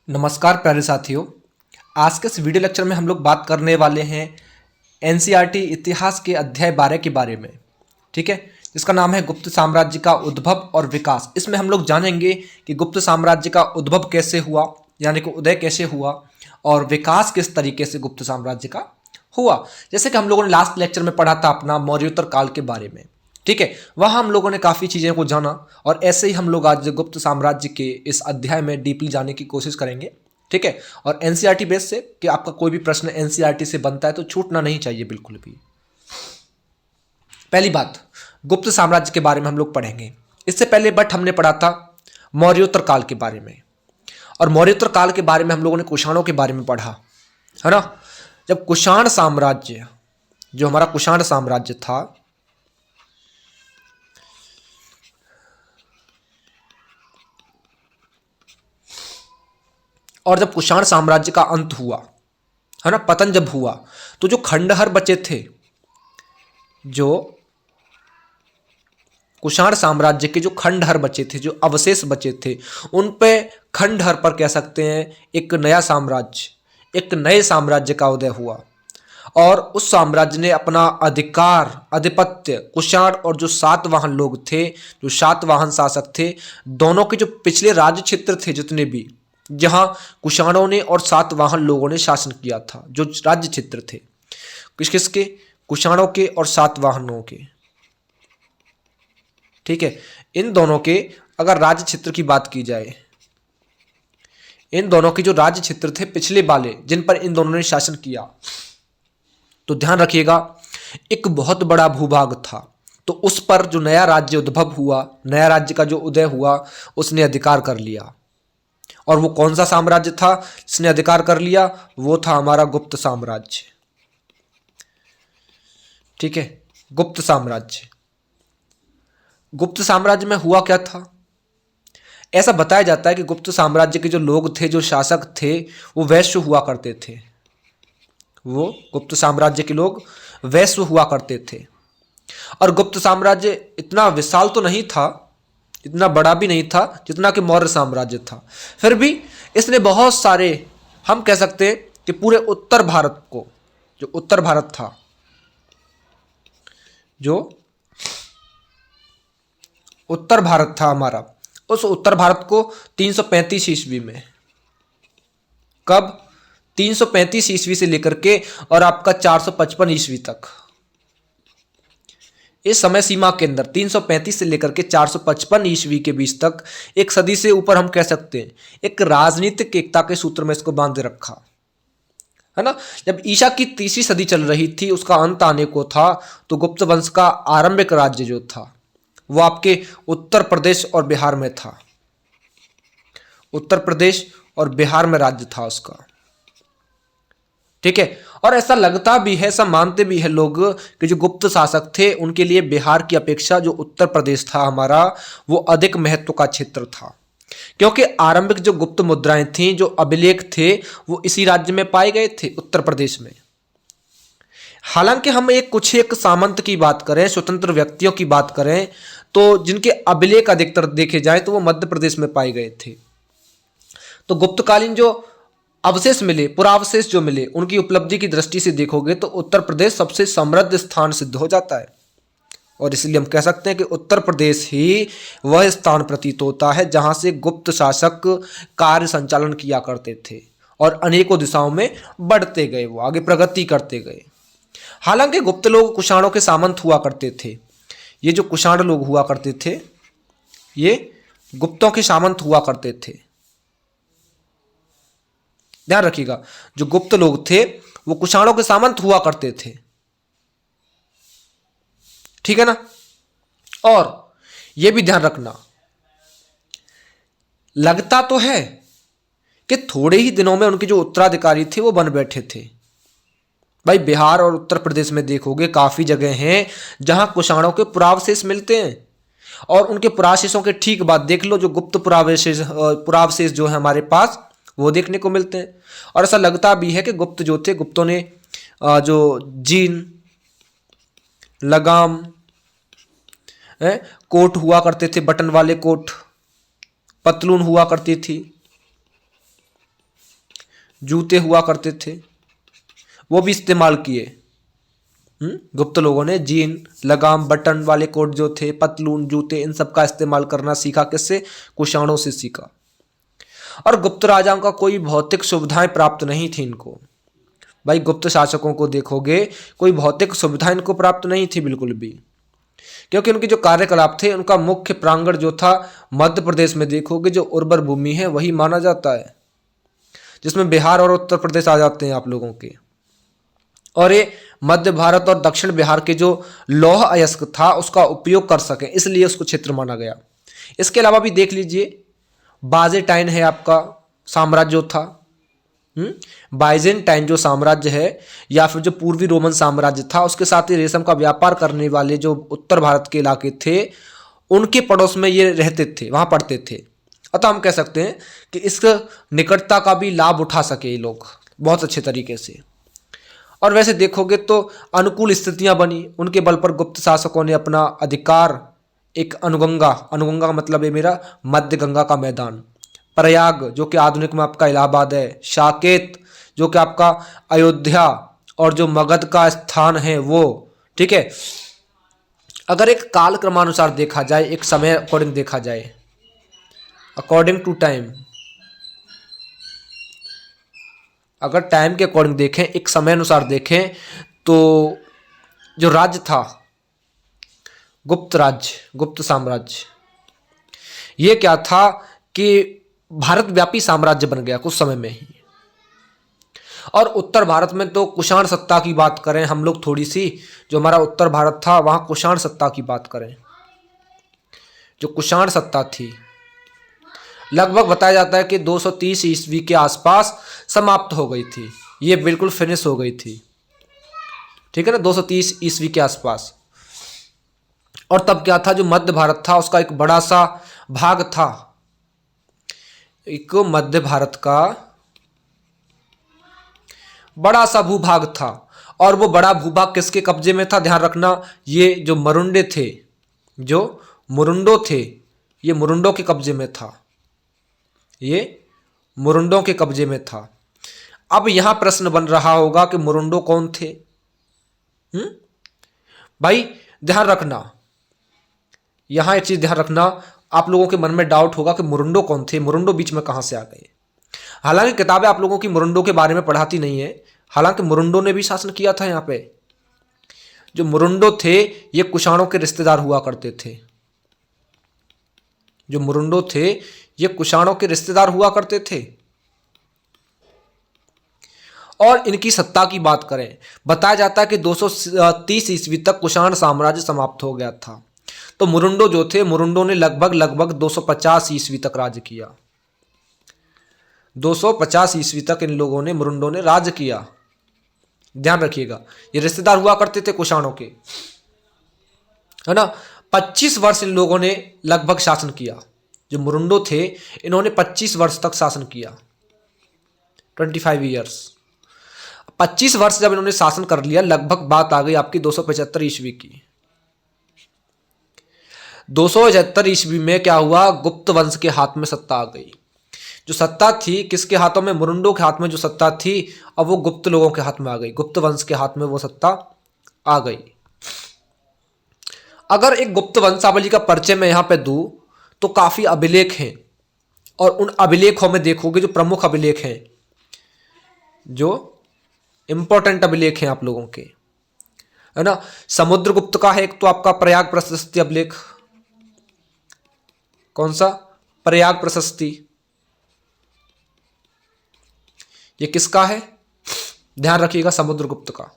नमस्कार प्यारे साथियों। आज के इस वीडियो लेक्चर में हम लोग बात करने वाले हैं एनसीईआरटी इतिहास के अध्याय 12 के बारे में। ठीक है, जिसका नाम है गुप्त साम्राज्य का उद्भव और विकास। इसमें हम लोग जानेंगे कि गुप्त साम्राज्य का उद्भव कैसे हुआ, यानी कि उदय कैसे हुआ, और विकास किस तरीके से गुप्त साम्राज्य का हुआ। जैसे कि हम लोगों ने लास्ट लेक्चर में पढ़ा था अपना मौर्योत्तर काल के बारे में। ठीक है, वहाँ हम लोगों ने काफ़ी चीज़ें को जाना, और ऐसे ही हम लोग आज गुप्त साम्राज्य के इस अध्याय में डीपली जाने की कोशिश करेंगे। ठीक है, और एनसीईआरटी बेस से कि आपका कोई भी प्रश्न एनसीईआरटी से बनता है तो छूटना नहीं चाहिए बिल्कुल भी। पहली बात, गुप्त साम्राज्य के बारे में हम लोग पढ़ेंगे। इससे पहले बट हमने पढ़ा था मौर्योत्तर काल के बारे में, और मौर्योत्तर काल के बारे में हम लोगों ने कुषाणों के बारे में पढ़ा, है ना। जब कुषाण साम्राज्य, जो हमारा कुषाण साम्राज्य था, और जब कुषाण साम्राज्य का अंत हुआ, है ना, पतन जब हुआ, तो जो खंडहर बचे थे, जो कुषाण साम्राज्य के जो खंडहर बचे थे, जो अवशेष बचे थे, उन पे खंडहर पर कह सकते हैं एक नया साम्राज्य, एक नए साम्राज्य का उदय हुआ। और उस साम्राज्य ने अपना अधिकार, आधिपत्य, कुषाण और जो सातवाहन लोग थे, जो सातवाहन शासक थे, दोनों के जो पिछले राज्य क्षेत्र थे जितने भी, जहां कुषाणों ने और सातवाहन लोगों ने शासन किया था, जो राज्य क्षेत्र थे, किस किसके, कुषाणों के और सातवाहनों के। ठीक है, इन दोनों के अगर राज्य क्षेत्र की बात की जाए, इन दोनों के जो राज्य क्षेत्र थे पिछले वाले, जिन पर इन दोनों ने शासन किया, तो ध्यान रखिएगा एक बहुत बड़ा भूभाग था। तो उस पर जो नया राज्य उद्भव हुआ, नया राज्य का जो उदय हुआ, उसने अधिकार कर लिया। और वो कौन सा साम्राज्य था जिसने अधिकार कर लिया? वो था हमारा गुप्त साम्राज्य। ठीक है, गुप्त साम्राज्य। गुप्त साम्राज्य में हुआ क्या था? ऐसा बताया जाता है कि गुप्त साम्राज्य के जो लोग थे, जो शासक थे, वो वैश्य हुआ करते थे। वो गुप्त साम्राज्य के लोग वैश्य हुआ करते थे। और गुप्त साम्राज्य इतना विशाल तो नहीं था, इतना बड़ा भी नहीं था जितना कि मौर्य साम्राज्य था। फिर भी इसने बहुत सारे, हम कह सकते हैं कि पूरे उत्तर भारत को, जो उत्तर भारत था, जो उत्तर भारत था हमारा, उस उत्तर भारत को 335 ईस्वी में, कब? 335 ईस्वी से लेकर के और आपका 455 ईस्वी तक, इस समय सीमा के अंदर 335 से लेकर के 455 ईस्वी के बीच तक, एक सदी से ऊपर हम कह सकते हैं, एक राजनीतिक एकता के सूत्र में इसको बांधे रखा, है ना। जब ईसा की तीसरी सदी चल रही थी, उसका अंत आने को था, तो गुप्त वंश का आरंभिक राज्य जो था वो आपके उत्तर प्रदेश और बिहार में था। उत्तर प्रदेश और बिहार में राज्य था उसका। ठीक है, और ऐसा लगता भी है, ऐसा मानते भी है लोग कि जो गुप्त शासक थे उनके लिए बिहार की अपेक्षा जो उत्तर प्रदेश था हमारा, वो अधिक महत्व का क्षेत्र था। क्योंकि आरंभिक जो गुप्त मुद्राएं थीं, जो अभिलेख थे, वो इसी राज्य में पाए गए थे, उत्तर प्रदेश में। हालांकि हम एक सामंत की बात करें, स्वतंत्र व्यक्तियों की बात करें, तो जिनके अभिलेख अधिकतर देखे जाए तो वो मध्य प्रदेश में पाए गए थे। तो गुप्तकालीन जो अवशेष मिले, पुरावशेष जो मिले, उनकी उपलब्धि की दृष्टि से देखोगे तो उत्तर प्रदेश सबसे समृद्ध स्थान सिद्ध हो जाता है। और इसलिए हम कह सकते हैं कि उत्तर प्रदेश ही वह स्थान प्रतीत होता है जहां से गुप्त शासक कार्य संचालन किया करते थे और अनेकों दिशाओं में बढ़ते गए, वो आगे प्रगति करते गए। हालांकि गुप्त लोग कुषाणों के सामंत हुआ करते थे। ये जो कुषाण लोग हुआ करते थे, ये गुप्तों के सामंत हुआ करते थे। ध्यान रखिएगा, जो गुप्त लोग थे वो कुषाणों के सामंत हुआ करते थे। ठीक है ना। और यह भी ध्यान रखना, लगता तो है कि थोड़े ही दिनों में उनके जो उत्तराधिकारी थे वो बन बैठे थे। भाई बिहार और उत्तर प्रदेश में देखोगे काफी जगह हैं जहां कुषाणों के पुरावशेष मिलते हैं, और उनके पुरावशेषों के ठीक बाद देख लो जो गुप्त पुरावशेष जो है हमारे पास, वो देखने को मिलते हैं। और ऐसा लगता भी है कि गुप्त जो थे, गुप्तों ने जो जीन, लगाम, कोट हुआ करते थे, बटन वाले कोट, पतलून हुआ करती थी, जूते हुआ करते थे, वो भी इस्तेमाल किए। गुप्त लोगों ने जीन, लगाम, बटन वाले कोट जो थे, पतलून, जूते, इन सब का इस्तेमाल करना सीखा। किससे? कुषाणों से सीखा। और गुप्त राजाओं का कोई भौतिक सुविधाएं प्राप्त नहीं थी इनको। भाई गुप्त शासकों को देखोगे, कोई भौतिक सुविधा इनको प्राप्त नहीं थी बिल्कुल भी, क्योंकि उनके जो कार्यकलाप थे, उनका मुख्य प्रांगण जो था मध्य प्रदेश में देखोगे, जो उर्वर भूमि है वही माना जाता है, जिसमें बिहार और उत्तर प्रदेश आ जाते हैं आप लोगों के। और ये मध्य भारत और दक्षिण बिहार के जो लौह अयस्क था उसका उपयोग कर सके, इसलिए उसको क्षेत्र माना गया। इसके अलावा भी देख लीजिए, बाजेटाइन है आपका साम्राज्य जो था, बाइजेंटाइन जो साम्राज्य है, या फिर जो पूर्वी रोमन साम्राज्य था, उसके साथ ही रेशम का व्यापार करने वाले जो उत्तर भारत के इलाके थे, उनके पड़ोस में ये रहते थे, वहां पड़ते थे। अतः हम कह सकते हैं कि इस निकटता का भी लाभ उठा सके ये लोग बहुत अच्छे तरीके से। और वैसे देखोगे तो अनुकूल स्थितियां बनी, उनके बल पर गुप्त शासकों ने अपना अधिकार, एक अनुगंगा, अनुगंगा का मतलब है मेरा मध्य गंगा का मैदान, प्रयाग जो कि आधुनिक में आपका इलाहाबाद है, साकेत जो कि आपका अयोध्या, और जो मगध का स्थान है वो, ठीक है। अगर एक काल क्रमानुसार देखा जाए, एक समय अकॉर्डिंग देखा जाए, अकॉर्डिंग टू टाइम, अगर टाइम के अकॉर्डिंग देखें, एक समय अनुसार देखें, तो जो राज्य था गुप्त राज्य, गुप्त साम्राज्य, ये क्या था कि भारत व्यापी साम्राज्य बन गया कुछ समय में ही। और उत्तर भारत में तो कुषाण सत्ता की बात करें हम लोग, थोड़ी सी जो हमारा उत्तर भारत था वहां कुषाण सत्ता की बात करें, जो कुषाण सत्ता थी लगभग बताया जाता है कि 230 ईस्वी के आसपास समाप्त हो गई थी, ये बिल्कुल फिनिश हो गई थी, ठीक है ना, 230 ईस्वी के आसपास। और तब क्या था, जो मध्य भारत था उसका एक बड़ा सा भाग था, एक मध्य भारत का बड़ा सा भूभाग था, और वो बड़ा भूभाग किसके कब्जे में था? ध्यान रखना, ये जो मरुंडे थे, जो मुरुंडो थे, ये मुरुंडों के कब्जे में था, ये मुरुंडों के कब्जे में था। अब यहां प्रश्न बन रहा होगा कि मुरुंडो कौन थे? भाई ध्यान रखना, यहां एक चीज ध्यान रखना, आप लोगों के मन में डाउट होगा कि मुरुंडो कौन थे, मुरुंडो बीच में कहां से आ गए। हालांकि किताबें आप लोगों की मुरुंडो के बारे में पढ़ाती नहीं है, हालांकि मुरुंडो ने भी शासन किया था यहां पे। जो मुरुंडो थे ये कुषाणों के रिश्तेदार हुआ करते थे, जो मुरुंडो थे ये कुषाणों के रिश्तेदार हुआ करते थे। और इनकी सत्ता की बात करें, बताया जाता है कि 230 ईस्वी तक कुषाण साम्राज्य समाप्त हो गया था। तो मुरुंडो जो थे, मुरुंडो ने लगभग 250 ईस्वी तक राज्य किया, 250 ईस्वी तक इन लोगों ने, मुरुंडो ने राज्य किया। ध्यान रखिएगा, ये रिश्तेदार हुआ करते थे कुषाणों के, है ना। 25 वर्ष इन लोगों ने लगभग शासन किया, जो मुरुंडो थे इन्होंने 25 वर्ष तक शासन किया, 25 ईयर्स। 25 वर्ष जब इन्होंने शासन कर लिया, लगभग बात आ गई आपकी 275 ईस्वी की। 275 ईस्वी में क्या हुआ, गुप्त वंश के हाथ में सत्ता आ गई। जो सत्ता थी किसके हाथों में? मुरुंडो के हाथ में जो सत्ता थी, अब वो गुप्त लोगों के हाथ में आ गई, गुप्त वंश के हाथ में वो सत्ता आ गई। अगर एक गुप्त वंशावली का परिचय मैं यहां पे दूं तो काफी अभिलेख हैं, और उन अभिलेखों में देखोगे जो प्रमुख अभिलेख हैं, जो इंपॉर्टेंट अभिलेख हैं आप लोगों के, है ना। समुद्रगुप्त का है एक तो आपका प्रयाग प्रशस्ति अभिलेख, कौन सा? प्रयाग प्रशस्ति। ये किसका है? ध्यान रखिएगा, समुद्रगुप्त का।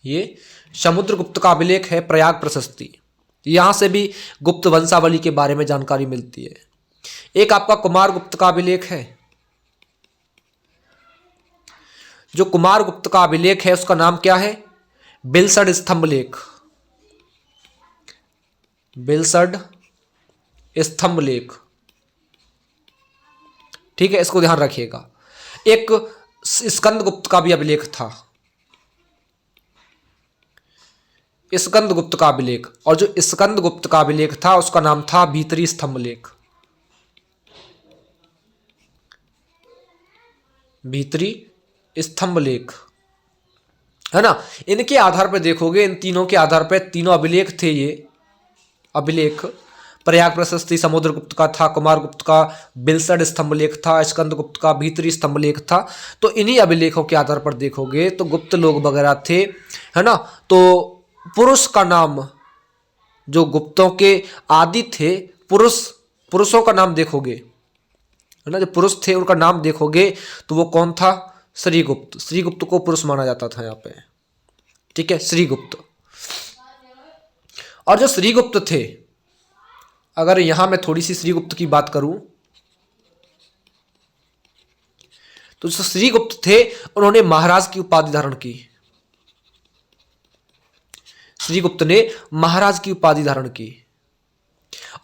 ये समुद्रगुप्त का अभिलेख है प्रयाग प्रशस्ति। यहां से भी गुप्त वंशावली के बारे में जानकारी मिलती है। एक आपका कुमारगुप्त का अभिलेख है, जो कुमारगुप्त का अभिलेख है उसका नाम क्या है? बिलसड स्तंभ लेख, बिलसड स्तंभ लेख, ठीक है, इसको ध्यान रखिएगा। एक स्कंदगुप्त का भी अभिलेख था, स्कंदगुप्त का अभिलेख, और जो स्कंदगुप्त का अभिलेख था उसका नाम था भीतरी स्तंभ लेख। भीतरी स्तंभ लेख, है ना। इनके आधार पर देखोगे, इन तीनों के आधार पर तीनों अभिलेख थे। ये अभिलेख प्रयाग प्रशस्ति समुद्रगुप्त का था, कुमारगुप्त का बिलसड स्तंभ लेख था, स्कंदगुप्त का भीतरी स्तंभ लेख था। तो इन्हीं अभिलेखों के आधार पर देखोगे तो गुप्त लोग वगैरह थे, है ना। तो पुरुष का नाम, जो गुप्तों के आदि थे, पुरुषों का नाम देखोगे, है ना, जो पुरुष थे उनका नाम देखोगे तो वो कौन था? श्रीगुप्त। श्रीगुप्त को पुरुष माना जाता था यहाँ पे, ठीक है, श्रीगुप्त। और जो श्रीगुप्त थे, अगर यहां मैं थोड़ी सी श्रीगुप्त की बात करूं तो जो श्रीगुप्त थे उन्होंने महाराज की उपाधि धारण की। श्रीगुप्त ने महाराज की उपाधि धारण की।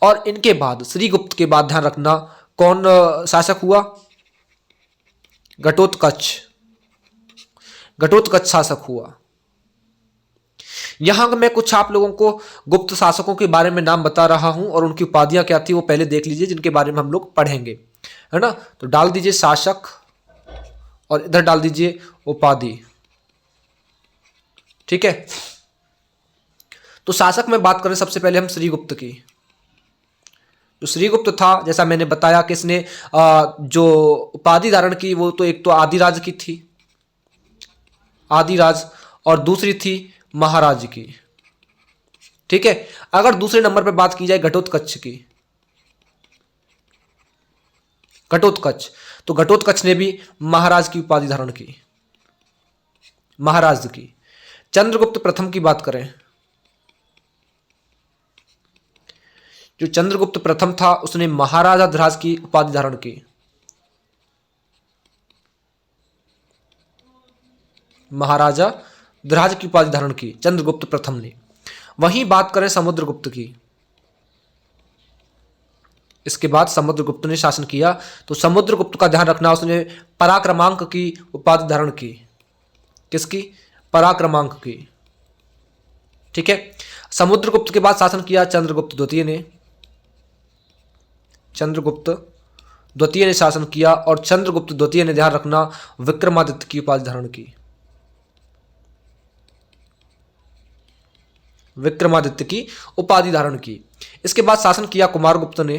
और इनके बाद, श्रीगुप्त के बाद ध्यान रखना, कौन शासक हुआ? घटोत्कच। घटोत्कच शासक हुआ। यहां मैं कुछ आप लोगों को गुप्त शासकों के बारे में नाम बता रहा हूं और उनकी उपाधियां क्या थी वो पहले देख लीजिए, जिनके बारे में हम लोग पढ़ेंगे, है ना। तो डाल दीजिए शासक और इधर डाल दीजिए उपाधि, ठीक है। तो शासक में बात करें सबसे पहले हम श्रीगुप्त की। जो श्रीगुप्त था, जैसा मैंने बताया कि इसने जो उपाधि धारण की वो तो एक तो आदिराज की थी, आदिराज, और दूसरी थी महाराज की, ठीक है। अगर दूसरे नंबर पर बात की जाए घटोत्कच की, घटोत्कच, तो घटोत्कच ने भी महाराज की उपाधि धारण की, महाराज की। चंद्रगुप्त प्रथम की बात करें, जो चंद्रगुप्त प्रथम था उसने महाराजा ध्राज की उपाधि धारण की, महाराजा ध्राज की उपाधि धारण की चंद्रगुप्त प्रथम ने। वहीं बात करें समुद्रगुप्त की, इसके बाद समुद्रगुप्त ने शासन किया, तो समुद्रगुप्त का ध्यान रखना, उसने पराक्रमांक की उपाधि धारण की। किसकी? पराक्रमांक की, ठीक है। समुद्रगुप्त के बाद शासन किया चंद्रगुप्त द्वितीय ने, चंद्रगुप्त द्वितीय ने शासन किया, और चंद्रगुप्त द्वितीय ने, ध्यान रखना, विक्रमादित्य की उपाधि धारण की, विक्रमादित्य की उपाधि धारण की। इसके बाद शासन किया कुमारगुप्त ने।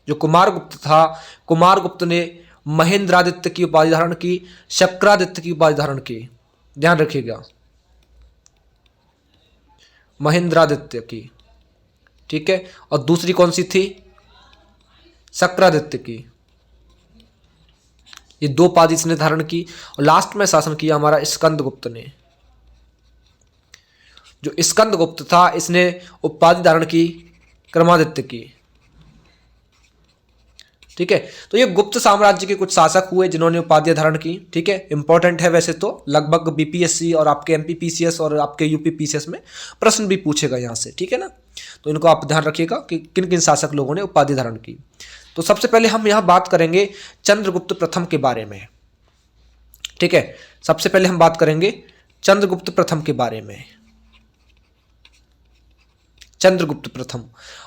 जो कुमारगुप्त था, कुमारगुप्त ने महेंद्रादित्य की उपाधि धारण की, शक्रादित्य की उपाधि धारण की, ध्यान रखिएगा, महेंद्रादित्य की, ठीक है। और दूसरी कौन सी थी? शक्रादित्य की। ये दो उपाधि इसने धारण की। और लास्ट में शासन किया हमारा स्कंदगुप्त ने। जो स्कंदगुप्त था इसने उपाधि धारण की क्रमादित्य की, ठीक है। तो ये गुप्त साम्राज्य के कुछ शासक हुए जिन्होंने उपाधियां धारण की, ठीक है। इंपॉर्टेंट है वैसे तो, लगभग बीपीएससी और आपके एमपीपीसीएस और आपके यूपीपीसीएस में प्रश्न भी पूछेगा यहां से, ठीक है ना। तो इनको आप ध्यान रखिएगा कि किन किन शासक लोगों ने उपाधि धारण की। तो सबसे पहले हम यहां बात करेंगे चंद्रगुप्त प्रथम के बारे में, ठीक है। सबसे पहले हम बात करेंगे चंद्रगुप्त प्रथम के बारे में। चंद्रगुप्त प्रथम,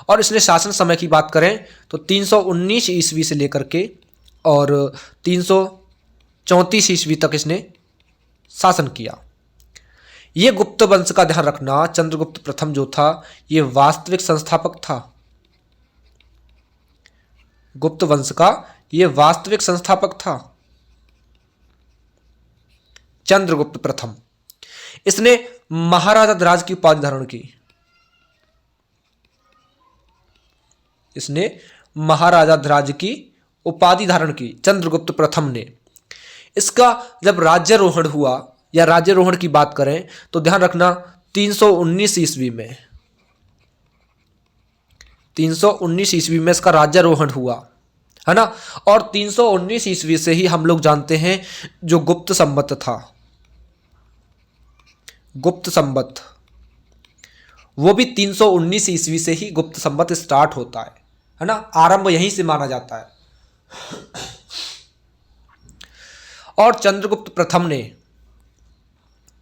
और इसने शासन समय की बात करें तो 319 ईस्वी से लेकर के और 334 ईस्वी तक इसने शासन किया। ये गुप्त वंश का ध्यान रखना, चंद्रगुप्त प्रथम जो था ये वास्तविक संस्थापक था। गुप्त वंश का ये वास्तविक संस्थापक था चंद्रगुप्त प्रथम। इसने महाराजा ध्राज की उपाधि धारण की, इसने महाराजा ध्राज की उपाधि धारण की चंद्रगुप्त प्रथम ने। इसका जब राज्यारोहण हुआ, या राज्यारोहण की बात करें तो ध्यान रखना 319 ईस्वी में, 319 ईस्वी में इसका राज्यारोहण हुआ, है ना। और 319 ईस्वी से ही हम लोग जानते हैं जो गुप्त संवत था, गुप्त संवत, वो भी 319 ईस्वी से ही गुप्त संवत स्टार्ट होता है ना। आरंभ यहीं से माना जाता है। और चंद्रगुप्त प्रथम ने,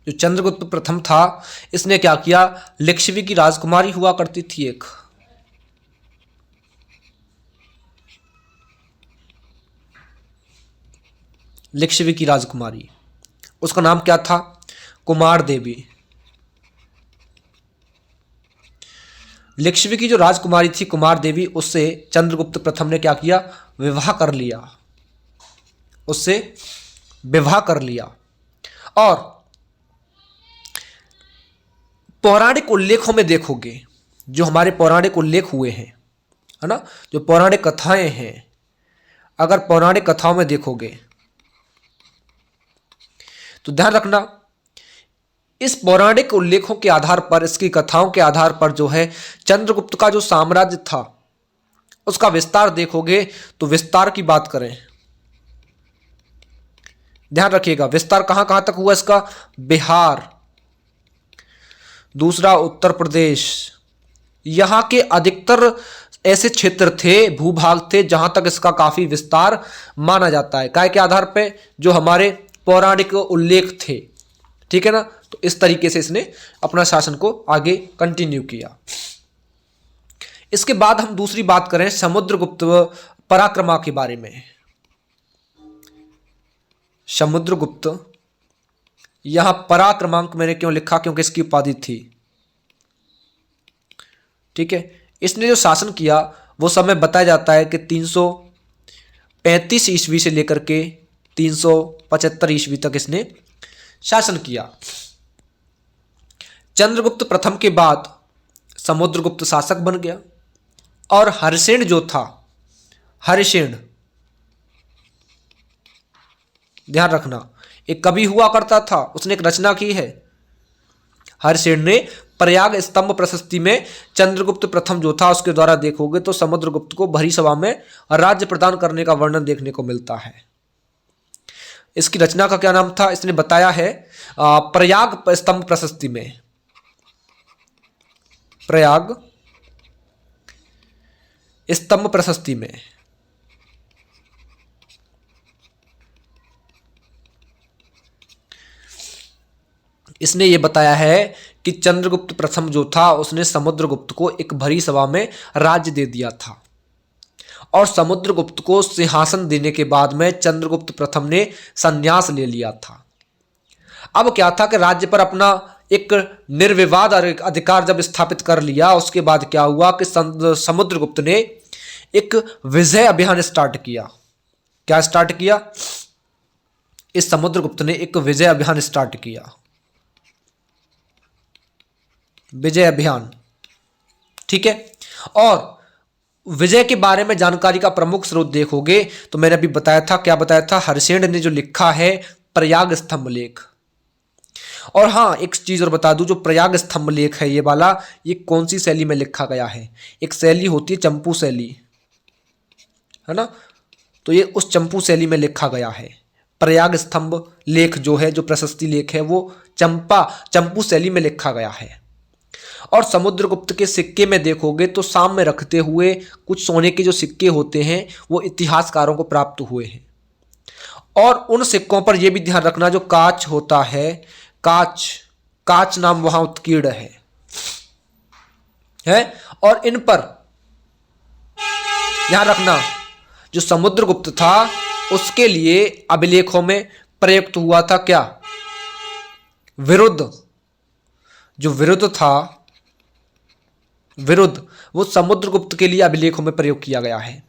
जो चंद्रगुप्त प्रथम था इसने क्या किया, लिच्छवी की राजकुमारी हुआ करती थी एक, लिच्छवी की राजकुमारी, उसका नाम क्या था? कुमार देवी। लिच्छवी की जो राजकुमारी थी कुमार देवी, उससे चंद्रगुप्त प्रथम ने क्या किया? विवाह कर लिया, उससे विवाह कर लिया। और पौराणिक उल्लेखों में देखोगे, जो हमारे पौराणिक उल्लेख हुए हैं, है ना, जो पौराणिक कथाएं हैं, अगर पौराणिक कथाओं में देखोगे तो ध्यान रखना, इस पौराणिक उल्लेखों के आधार पर, इसकी कथाओं के आधार पर जो है चंद्रगुप्त का जो साम्राज्य था उसका विस्तार देखोगे तो विस्तार की बात करें, ध्यान रखिएगा, विस्तार कहां कहां तक हुआ इसका? बिहार, दूसरा उत्तर प्रदेश, यहां के अधिकतर ऐसे क्षेत्र थे, भूभाग थे जहां तक इसका काफी विस्तार माना जाता है। काय के आधार पे? जो हमारे पौराणिक उल्लेख थे, ठीक है ना। तो इस तरीके से इसने अपना शासन को आगे कंटिन्यू किया। इसके बाद हम दूसरी बात करें समुद्रगुप्त पराक्रमा के बारे में। समुद्रगुप्त, यहां पराक्रमांक मैंने क्यों लिखा? क्योंकि इसकी उपाधि थी, ठीक है। इसने जो शासन किया वो समय बताया जाता है कि 335 ईस्वी से लेकर के 375 ईस्वी तक इसने शासन किया। चंद्रगुप्त प्रथम के बाद समुद्रगुप्त शासक बन गया, और हरिसेन जो था, हरिसेन, ध्यान रखना, एक कवि हुआ करता था, उसने एक रचना की है। हरिसेन ने प्रयाग स्तंभ प्रशस्ति में चंद्रगुप्त प्रथम जो था उसके द्वारा देखोगे तो समुद्रगुप्त को भरी सभा में राज्य प्रदान करने का वर्णन देखने को मिलता है। इसकी रचना का क्या नाम था? इसने बताया है प्रयाग स्तंभ प्रशस्ति में, प्रयाग स्तंभ प्रशस्ति में। इसने यह बताया है कि चंद्रगुप्त प्रथम जो था उसने समुद्रगुप्त को एक भरी सभा में राज्य दे दिया था, और समुद्रगुप्त को सिंहासन देने के बाद में चंद्रगुप्त प्रथम ने संन्यास ले लिया था। अब क्या था कि राज्य पर अपना एक निर्विवाद अधिकार जब स्थापित कर लिया, उसके बाद क्या हुआ कि समुद्रगुप्त ने एक विजय अभियान स्टार्ट किया। क्या स्टार्ट किया? इस समुद्रगुप्त ने एक विजय अभियान स्टार्ट किया, विजय अभियान, ठीक है। और विजय के बारे में जानकारी का प्रमुख स्रोत देखोगे तो मैंने अभी बताया था, क्या बताया था? हरिसेन ने जो लिखा है प्रयाग स्तंभ लेख। और हाँ, एक चीज और बता दूं, जो प्रयाग स्तंभ लेख है ये वाला, ये कौन सी शैली में लिखा गया है? एक शैली होती है चंपू शैली, है ना, तो ये उस चंपू शैली में लिखा गया है। प्रयाग स्तंभ लेख जो है, जो प्रशस्ति लेख है, वो चंपू शैली में लिखा गया है। और समुद्रगुप्त के सिक्के में देखोगे तो सामने रखते हुए कुछ सोने के जो सिक्के होते हैं वो इतिहासकारों को प्राप्त हुए हैं। और उन सिक्कों पर यह भी ध्यान रखना, जो कांच होता है, कांच नाम वहां उत्कीर्ण है। और इन पर ध्यान रखना, जो समुद्रगुप्त था उसके लिए अभिलेखों में प्रयुक्त हुआ था क्या? विरुद्ध, जो विरुद्ध था, विरुद्ध, वो समुद्रगुप्त के लिए अभिलेखों में प्रयोग किया गया है।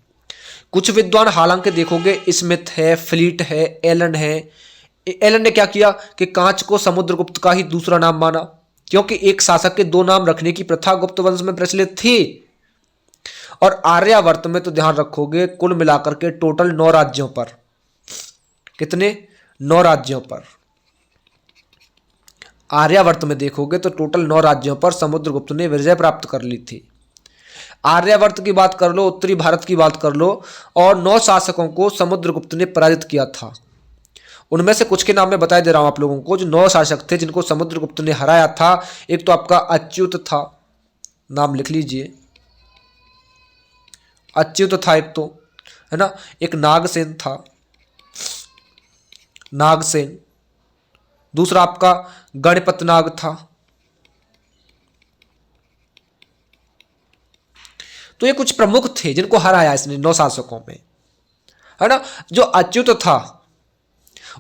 कुछ विद्वान हालांकि देखोगे, स्मिथ है, फ्लीट है, एलन है, एलन ने क्या किया कि कांच को समुद्रगुप्त का ही दूसरा नाम माना, क्योंकि एक शासक के दो नाम रखने की प्रथा गुप्त वंश में प्रचलित थी। और आर्यावर्त में तो ध्यान रखोगे कुल मिलाकर के टोटल 9 राज्यों पर, कितने? 9 राज्यों पर। आर्यावर्त में देखोगे तो टोटल 9 राज्यों पर समुद्रगुप्त ने विजय प्राप्त कर ली थी। आर्यावर्त की बात कर लो, उत्तरी भारत की बात कर लो, और 9 शासकों को समुद्रगुप्त ने पराजित किया था। उनमें से कुछ के नाम मैं बता दे रहा हूं आप लोगों को, जो 9 शासक थे जिनको समुद्रगुप्त ने हराया था। एक तो आपका अच्युत था, नाम लिख लीजिए, अच्युत था एक तो, है ना। एक नागसेन था, नागसेन। दूसरा आपका गणपत नाग था। तो ये कुछ प्रमुख थे जिनको हराया इसने 9 शासकों में, है ना। जो अच्युत था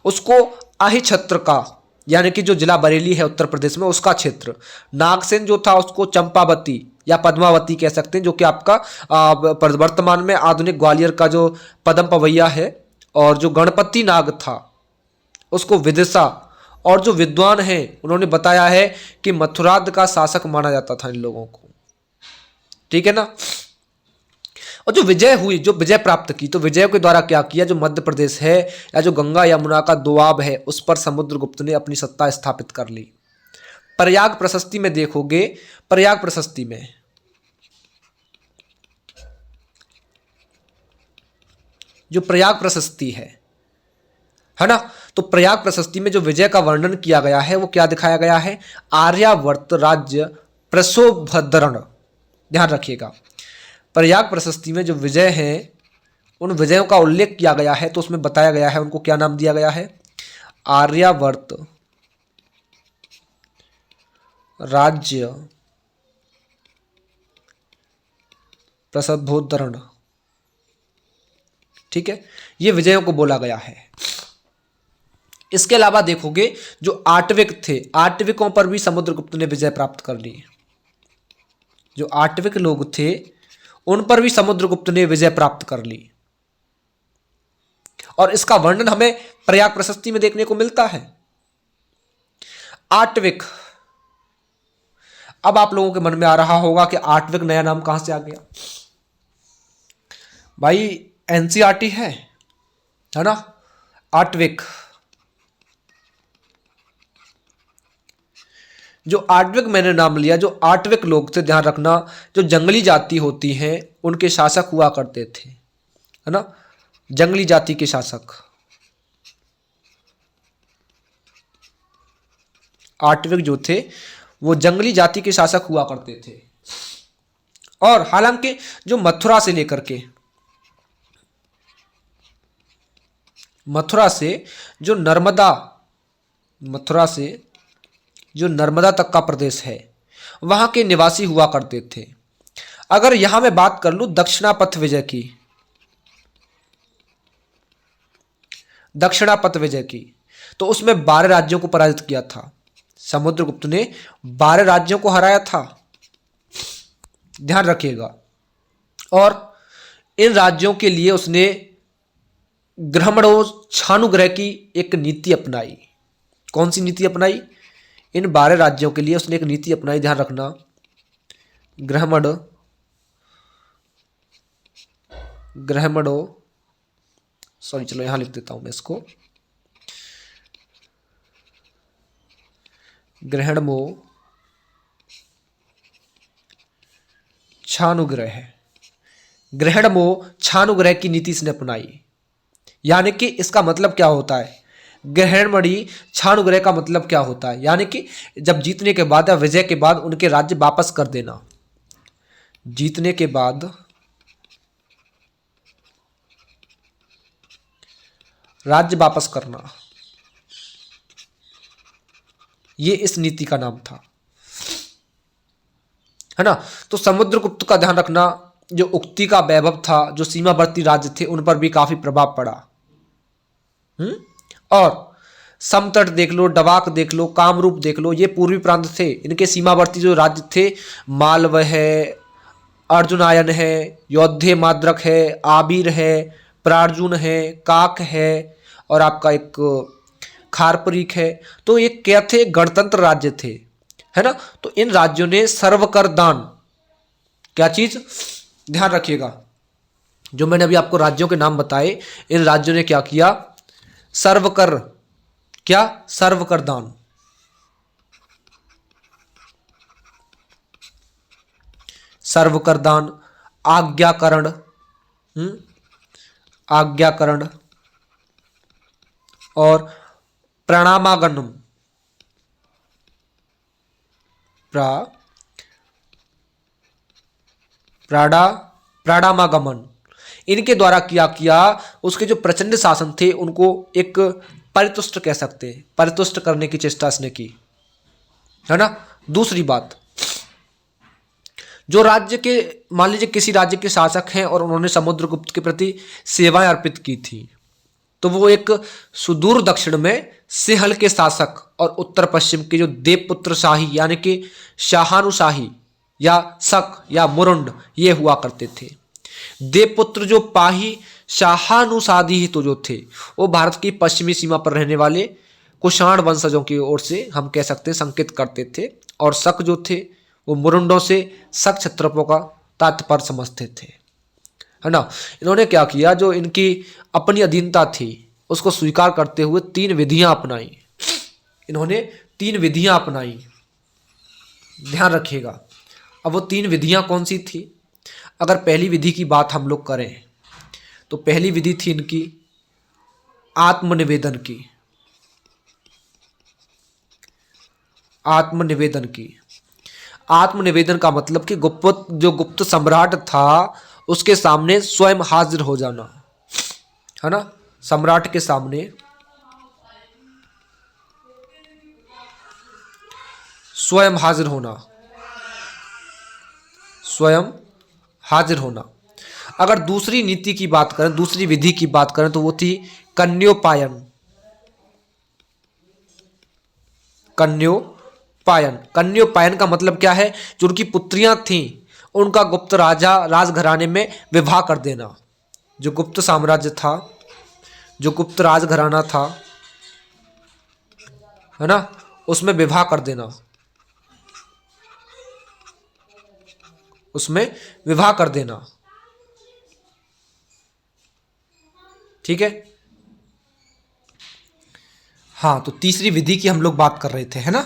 उसको आही छत्र का, यानी कि जो जिला बरेली है उत्तर प्रदेश में, उसका क्षेत्र। नागसेन जो था उसको चंपावती या पद्मावती कह सकते हैं, जो कि आपका वर्तमान में आधुनिक ग्वालियर का जो पदम पवैया है। और जो गणपति नाग था उसको विदिशा। और जो विद्वान हैं उन्होंने बताया है कि मथुराद का शासक माना जाता था इन लोगों को। ठीक है ना। और जो विजय हुई, जो विजय प्राप्त की, तो विजय के द्वारा क्या किया, जो मध्य प्रदेश है या जो गंगा यमुना का दोआब है उस पर समुद्रगुप्त ने अपनी सत्ता स्थापित कर ली। प्रयाग प्रशस्ति में देखोगे, प्रयाग प्रशस्ति में जो प्रयाग प्रशस्ति है ना, तो प्रयाग प्रशस्ति में जो विजय का वर्णन किया गया है वो क्या दिखाया गया है, आर्यावर्त राज्य प्रशोभद्रण। ध्यान रखिएगा, प्रयाग प्रशस्ति में जो विजय हैं उन विजयों का उल्लेख किया गया है, तो उसमें बताया गया है उनको क्या नाम दिया गया है, आर्यावर्त राज्य प्रशोभद्रण। ठीक है, ये विजयों को बोला गया है। इसके अलावा देखोगे जो आटविक थे, आटविकों पर भी समुद्रगुप्त ने विजय प्राप्त कर ली। जो आटविक लोग थे उन पर भी समुद्रगुप्त ने विजय प्राप्त कर ली, और इसका वर्णन हमें प्रयाग प्रशस्ति में देखने को मिलता है। आटविक, अब आप लोगों के मन में आ रहा होगा कि आटविक नया नाम कहां से आ गया। भाई एनसीईआरटी है ना। आटविक, जो आटविक मैंने नाम लिया, जो आटविक लोग थे, ध्यान रखना, जो जंगली जाति होती हैं उनके शासक हुआ करते थे, है ना, जंगली जाति के शासक। आटविक जो थे वो जंगली जाति के शासक हुआ करते थे। और हालांकि जो मथुरा से लेकर के, मथुरा से जो नर्मदा, मथुरा से जो नर्मदा तक का प्रदेश है वहां के निवासी हुआ करते थे। अगर यहां मैं बात कर लूं दक्षिणापथ विजय की, दक्षिणापथ विजय की, तो उसमें 12 राज्यों को पराजित किया था। समुद्रगुप्त ने 12 राज्यों को हराया था, ध्यान रखिएगा। और इन राज्यों के लिए उसने ग्रहमणोच्छानुग्रह की एक नीति अपनाई। कौन सी नीति अपनाई, इन 12 राज्यों के लिए उसने एक नीति अपनाई, ध्यान रखना, ग्रहमणो सॉरी चलो यहां लिख देता हूं मैं इसको, ग्रहणमो छानुग्रह, ग्रहणमो छानुग्रह की नीति इसने अपनाई। यानी कि इसका मतलब क्या होता है, ग्रहणमणि छानुग्रह का मतलब क्या होता है, यानी कि जब जीतने के बाद या विजय के बाद उनके राज्य वापस कर देना। जीतने के बाद राज्य वापस करना, ये इस नीति का नाम था, है ना। तो समुद्रगुप्त का ध्यान रखना, जो उक्ति का वैभव था, जो सीमावर्ती राज्य थे उन पर भी काफी प्रभाव पड़ा। और समतट देख लो, डबाक देख लो, कामरूप देख लो, ये पूर्वी प्रांत थे। इनके सीमावर्ती जो राज्य थे, मालव है, अर्जुनायन है, योद्धे माद्रक है, आबिर है, प्रार्जुन है, काक है, और आपका एक खारपरीक है। तो ये क्या थे, गणतंत्र राज्य थे, है ना। तो इन राज्यों ने सर्वकर दान, क्या चीज, ध्यान रखिएगा, जो मैंने अभी आपको राज्यों के नाम बताए, इन राज्यों ने क्या किया, सर्वकर, क्या, सर्वकर दान, सर्वकर दान, आज्ञाकरण, आज्ञाकरण, और प्रणामागमन, प्राणामागमन, इनके द्वारा किया उसके जो प्रचंड शासन थे उनको एक परितुष्ट कह सकते हैं, परितुष्ट करने की चेष्टा इसने की, है ना। दूसरी बात, जो राज्य के, मान लीजिए किसी राज्य के शासक हैं और उन्होंने समुद्रगुप्त के प्रति सेवाएं अर्पित की थी, तो वो एक सुदूर दक्षिण में सिंहल के शासक और उत्तर पश्चिम के जो देवपुत्र शाही यानी कि शाहानुशाही या शक या मुरुंड ये हुआ करते थे। देवपुत्र जो पाही शाहानुशाही तो जो थे वो भारत की पश्चिमी सीमा पर रहने वाले कुषाण वंशजों की ओर से हम कह सकते हैं संकेत करते थे, और शक जो थे वो मुरुंडों से शक क्षत्रपों का तात्पर्य समझते थे, है ना। इन्होंने क्या किया, जो इनकी अपनी अधीनता थी उसको स्वीकार करते हुए 3 विधियां अपनाई। इन्होंने 3 विधियां अपनाई, ध्यान रखिएगा। अब वो 3 विधियां कौन सी थी? अगर पहली विधि की बात हम लोग करें तो पहली विधि थी इनकी आत्मनिवेदन की। आत्मनिवेदन की, आत्मनिवेदन का मतलब कि गुप्त सम्राट था उसके सामने स्वयं हाजिर हो जाना, है ना। सम्राट के सामने स्वयं हाजिर होना, स्वयं हाजिर होना। अगर दूसरी नीति की बात करें, दूसरी विधि की बात करें तो वो थी कन्योपायन। कन्योपायन, कन्योपायन का मतलब क्या है? जो उनकी पुत्रियां थीं उनका गुप्त राजघराने में विवाह कर देना। जो गुप्त साम्राज्य था, जो गुप्त राजघराना था, है ना, उसमें विवाह कर देना, उसमें विवाह कर देना। ठीक है। हाँ, तो तीसरी विधि की हम लोग बात कर रहे थे, है ना।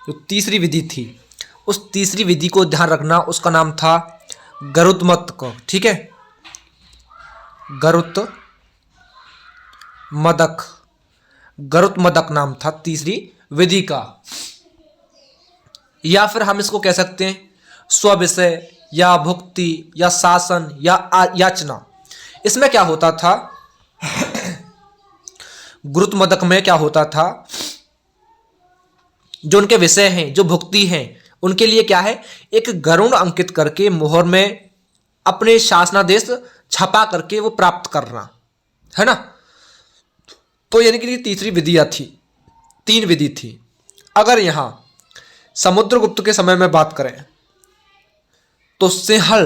जो तीसरी विधि थी उस तीसरी विधि को ध्यान रखना, उसका नाम था गरुत्मतक। ठीक है, गरुत्मदक, गरुत्मदक नाम था तीसरी विधि का। या फिर हम इसको कह सकते हैं स्वविषय या भुक्ति या शासन या याचना। इसमें क्या होता था, गुरुत्मदक में क्या होता था, जो उनके विषय हैं, जो भुक्ति हैं, उनके लिए क्या है, एक गरुण अंकित करके मोहर में अपने शासनादेश छपा करके वो प्राप्त करना, है ना। तो यानी कि तीसरी विधियां थी, 3 विधि थी। अगर यहां समुद्रगुप्त के समय में बात करें तो सिंहल,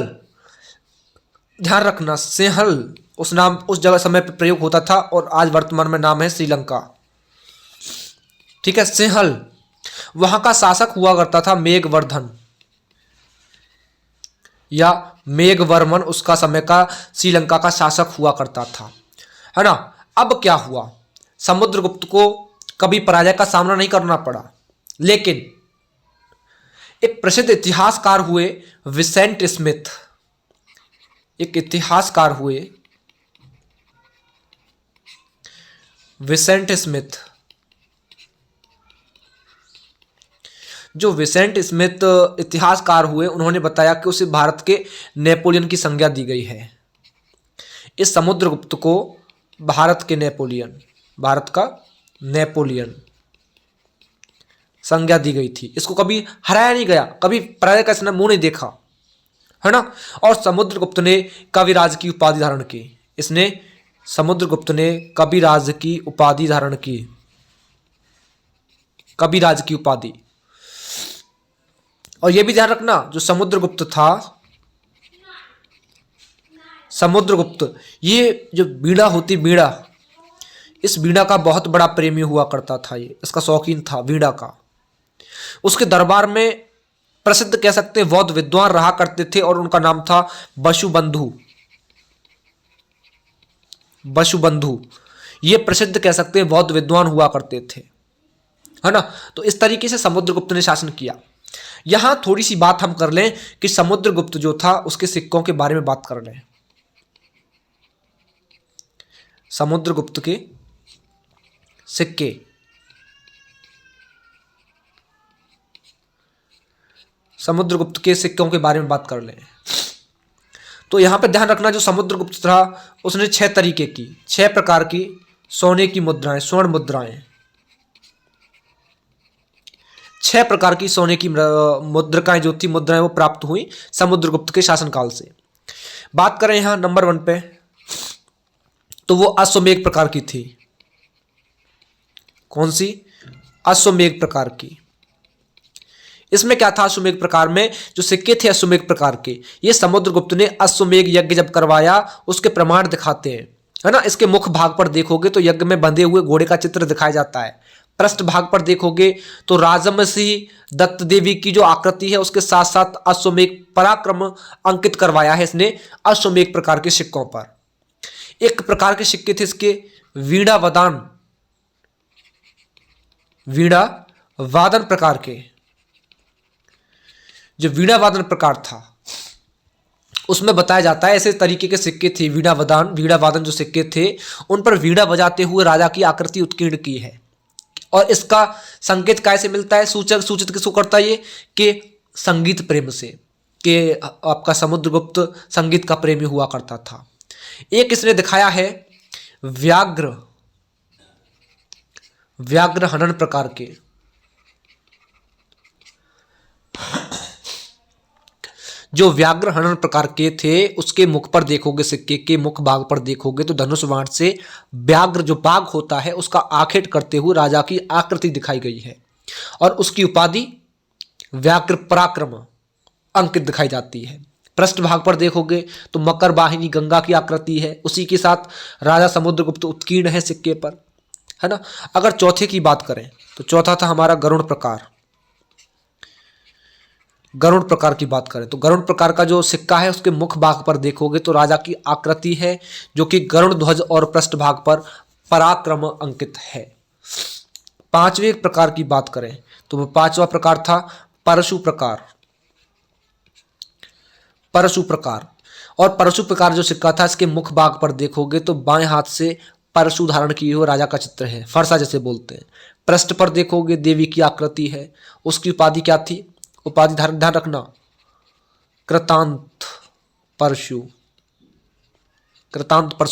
ध्यान रखना, सिंहल उस जगह समय पर प्रयोग होता था और आज वर्तमान में नाम है श्रीलंका। ठीक है, सिंहल, वहां का शासक हुआ करता था मेघवर्धन या मेघवर्मन, उसका समय का श्रीलंका का शासक हुआ करता था, है ना। अब क्या हुआ, समुद्रगुप्त को कभी पराजय का सामना नहीं करना पड़ा, लेकिन एक प्रसिद्ध इतिहासकार हुए विसेंट स्मिथ, एक इतिहासकार हुए विसेंट स्मिथ। जो विसेंट स्मिथ इतिहासकार हुए, उन्होंने बताया कि उसे भारत के नेपोलियन की संज्ञा दी गई है। इस समुद्रगुप्त को भारत के नेपोलियन, भारत का नेपोलियन संज्ञा दी गई थी। इसको कभी हराया नहीं गया, कभी पराजय का इसने मुंह नहीं देखा, है ना। और समुद्रगुप्त ने कविराज की उपाधि धारण की। इसने, समुद्रगुप्त ने कविराज की उपाधि धारण की, कविराज की उपाधि। और यह भी ध्यान रखना, जो समुद्रगुप्त था, समुद्रगुप्त, ये जो बीड़ा होती, बीड़ा, इस बीड़ा का बहुत बड़ा प्रेमी हुआ करता था। ये इसका शौकीन था बीड़ा का। उसके दरबार में प्रसिद्ध कह सकते हैं बौद्ध विद्वान रहा करते थे और उनका नाम था वसुबंधु। वसुबंधु, ये प्रसिद्ध कह सकते हैं बौद्ध विद्वान हुआ करते थे, है ना। तो इस तरीके से समुद्रगुप्त ने शासन किया। यहां थोड़ी सी बात हम कर लें कि समुद्रगुप्त जो था उसके सिक्कों के बारे में बात कर लें। समुद्रगुप्त के सिक्के, समुद्रगुप्त के सिक्कों के बारे में बात कर लें तो यहां पे ध्यान रखना, जो समुद्रगुप्त था उसने 6 तरीके की, 6 प्रकार की सोने की मुद्राएं, स्वर्ण मुद्राएं, 6 प्रकार की सोने की मुद्रिकाएं जो थी, मुद्राएं, वो प्राप्त हुई समुद्रगुप्त के शासनकाल से। बात करें यहां नंबर 1 पे, तो वो अश्वमेध प्रकार की थी। कौन सी? अश्वमेध प्रकार की। इसमें क्या था? अश्वमेध प्रकार में जो सिक्के थे अश्वमेध प्रकार के, ये समुद्रगुप्त ने अश्वमेध यज्ञ जब करवाया उसके प्रमाण दिखाते हैं, है ना। इसके मुख भाग पर देखोगे तो यज्ञ में बंधे हुए घोड़े का चित्र दिखाया जाता है। पृष्ठ भाग पर देखोगे तो राजमसी दत्त देवी की जो आकृति है उसके साथ साथ अश्वमेध पराक्रम अंकित करवाया है इसने अश्वमेध प्रकार के सिक्कों पर। एक प्रकार के सिक्के थे इसके वीणा वादन प्रकार के। जो वीणा वादन प्रकार था उसमें बताया जाता है ऐसे तरीके के सिक्के थे, वीणा वादन जो सिक्के थे उन पर वीणा बजाते हुए राजा की आकृति उत्कीर्ण की है। और इसका संकेत कैसे मिलता है? सूचित किसको करता है ये? कि संगीत प्रेम से, कि आपका समुद्रगुप्त संगीत का प्रेमी हुआ करता था। एक इसने दिखाया है व्याघ्र हनन प्रकार के। जो व्याघ्र हनन प्रकार के थे उसके मुख पर देखोगे, सिक्के के मुख भाग पर देखोगे तो धनुष बाण से व्याघ्र जो बाघ होता है उसका आखेट करते हुए राजा की आकृति दिखाई गई है और उसकी उपाधि व्याघ्र पराक्रम अंकित दिखाई जाती है। पृष्ठ भाग पर देखोगे तो मकर वाहिनी गंगा की आकृति है, उसी के साथ राजा समुद्रगुप्त उत्कीर्ण है सिक्के पर, है ना। अगर चौथे की बात करें तो चौथा था हमारा गरुड़ प्रकार। गरुड़ प्रकार की बात करें तो गरुड़ प्रकार का जो सिक्का है उसके मुख भाग पर देखोगे तो राजा की आकृति है जो कि गरुड़ ध्वज और पृष्ठ भाग पर पराक्रम अंकित है। पांचवें प्रकार की बात करें तो वह पांचवा प्रकार था परशु प्रकार। और परशु प्रकार जो सिक्का था इसके मुख भाग पर देखोगे तो बाएं हाथ से परशु धारण किए हुए राजा का चित्र है, फरसा जैसे बोलते हैं। पृष्ठ पर देखोगे देवी की आकृति है। उसकी उपाधि क्या थी? उपाधि ध्यान रखना, कृतांत परशु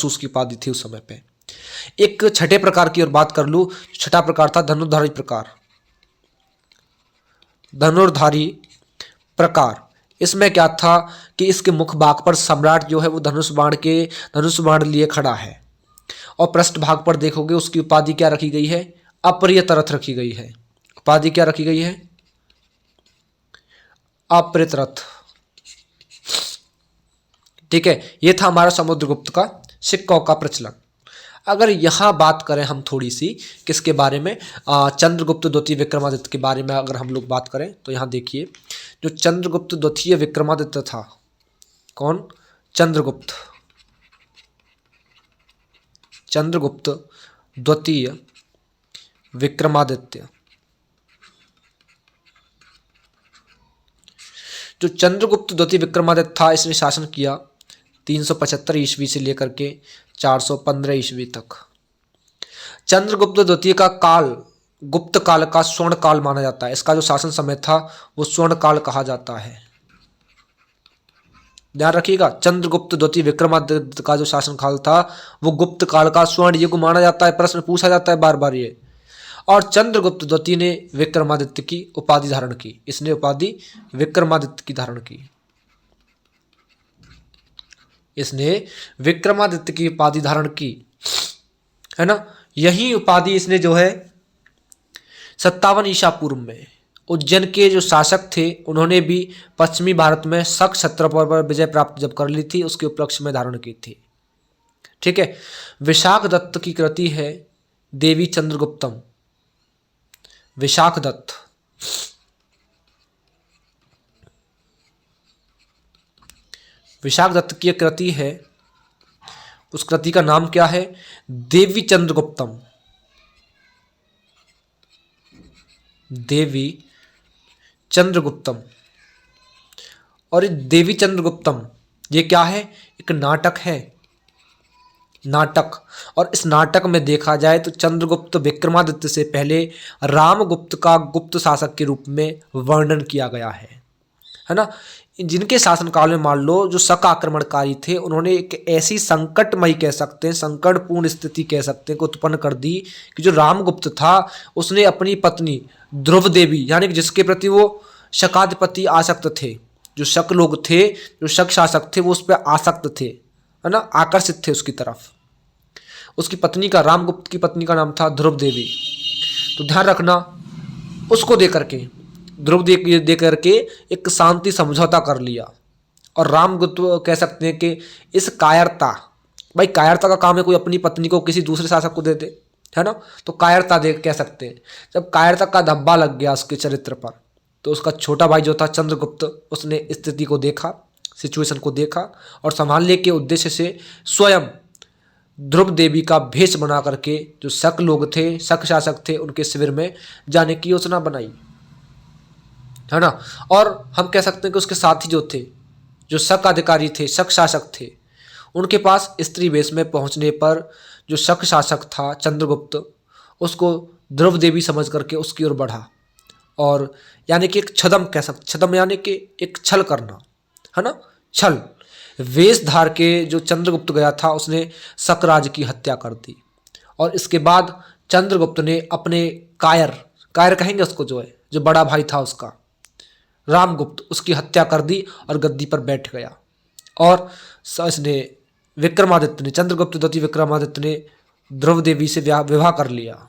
उसकी उपाधि थी उस समय पे। एक छठे प्रकार की और बात कर लूं, छठा प्रकार था धनुर्धारी प्रकार। इसमें क्या था कि इसके मुख भाग पर सम्राट जो है वो धनुष बाण लिए खड़ा है और पृष्ठ भाग पर देखोगे उसकी उपाधि क्या रखी गई है? अप्रिय तरथ रखी गई है। उपाधि क्या रखी गई है? अप्रेतरथ। ठीक है, यह था हमारा समुद्रगुप्त का सिक्कों का प्रचलन। अगर यहां बात करें हम थोड़ी सी किसके बारे में, चंद्रगुप्त द्वितीय विक्रमादित्य के बारे में अगर हम लोग बात करें तो यहां देखिए जो चंद्रगुप्त द्वितीय विक्रमादित्य था, कौन? चंद्रगुप्त द्वितीय विक्रमादित्य। जो चंद्रगुप्त द्वितीय विक्रमादित्य था इसने शासन किया 375 ईस्वी से लेकर के 415 ईस्वी तक। चंद्रगुप्त द्वितीय का काल गुप्त काल का स्वर्ण काल माना जाता है। इसका जो शासन समय था वो स्वर्ण काल कहा जाता है। ध्यान रखिएगा, चंद्रगुप्त द्वितीय विक्रमादित्य का जो शासन काल था वो गुप्त काल का स्वर्ण युग माना जाता है। प्रश्न पूछा जाता है बार बार ये। और चंद्रगुप्त द्वितीय ने विक्रमादित्य की उपाधि धारण की। इसने उपाधि विक्रमादित्य की धारण की। इसने विक्रमादित्य की उपाधि धारण की, है ना। यही उपाधि इसने जो है 57 ईसा पूर्व में उज्जैन के जो शासक थे उन्होंने भी पश्चिमी भारत में शक क्षत्रप पर विजय प्राप्त जब कर ली थी उसके उपलक्ष्य में धारण की थी। ठीक है, विशाख दत्त की कृति है देवी चंद्रगुप्तम। विशाख दत्त की कृति है, उस कृति का नाम क्या है? देवी चंद्रगुप्तम। और ये देवी चंद्रगुप्तम ये क्या है? एक नाटक है, नाटक। और इस नाटक में देखा जाए तो चंद्रगुप्त विक्रमादित्य से पहले रामगुप्त का गुप्त शासक के रूप में वर्णन किया गया है ना। जिनके शासनकाल में मान लो जो शक आक्रमणकारी थे उन्होंने एक ऐसी संकटमयी कह सकते हैं, संकटपूर्ण स्थिति कह सकते हैं को उत्पन्न कर दी कि जो रामगुप्त था उसने अपनी पत्नी ध्रुव देवी यानी कि जिसके प्रति वो शकाधिपति आसक्त थे, जो शक लोग थे, जो शक शासक थे वो उस पर आसक्त थे, है ना, आकर्षित थे उसकी तरफ। उसकी पत्नी का, रामगुप्त की पत्नी का नाम था ध्रुव देवी। तो ध्यान रखना, उसको दे करके, ध्रुव दे करके एक शांति समझौता कर लिया। और रामगुप्त कह सकते हैं कि इस कायरता, भाई कायरता का काम है कोई अपनी पत्नी को किसी दूसरे शासक को दे दे, है ना, तो कायरता दे कह सकते हैं। जब कायरता का धब्बा लग गया उसके चरित्र पर, तो उसका छोटा भाई जो था चंद्रगुप्त, उसने स्थिति को देखा, सिचुएशन को देखा और संभालने के उद्देश्य से स्वयं ध्रुव देवी का भेष बना करके जो शक लोग थे, शक शासक थे, उनके शिविर में जाने की योजना बनाई, है ना। और हम कह सकते हैं कि उसके साथी जो थे, जो शक अधिकारी थे, शक शासक थे, उनके पास स्त्री वेश में पहुंचने पर जो शक शासक था चंद्रगुप्त, उसको ध्रुव देवी समझ करके उसकी ओर बढ़ा और यानी कि एक छदम कह सकते, छदम यानी कि एक छल करना, है ना, छल। वेश धार के जो चंद्रगुप्त गया था उसने शकराज की हत्या कर दी और इसके बाद चंद्रगुप्त ने अपने कायर, कायर कहेंगे उसको, जो है जो बड़ा भाई था उसका, रामगुप्त, उसकी हत्या कर दी और गद्दी पर बैठ गया। और इसने विक्रमादित्य ने, चंद्रगुप्त द्वितीय विक्रमादित्य ने ध्रुव देवी से विवाह कर लिया,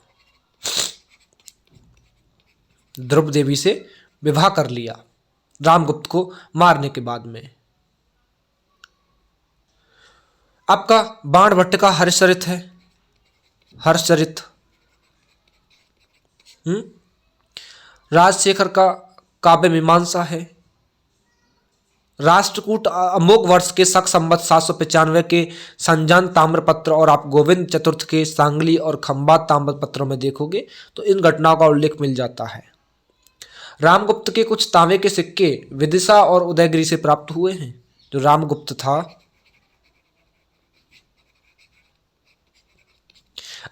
ध्रुव देवी से विवाह कर लिया रामगुप्त को मारने के बाद में। आपका बाणभट्ट का हर्षचरित है, हर्षचरित। राजशेखर का काव्य मीमांसा है। राष्ट्रकूट अमोघ वर्ष के शक संवत 795 के संजान ताम्रपत्र और आप गोविंद चतुर्थ के सांगली और खंबात ताम्रपत्रों में देखोगे तो इन घटनाओं का उल्लेख मिल जाता है। रामगुप्त के कुछ तांबे के सिक्के विदिशा और उदयगिरी से प्राप्त हुए हैं। जो रामगुप्त था,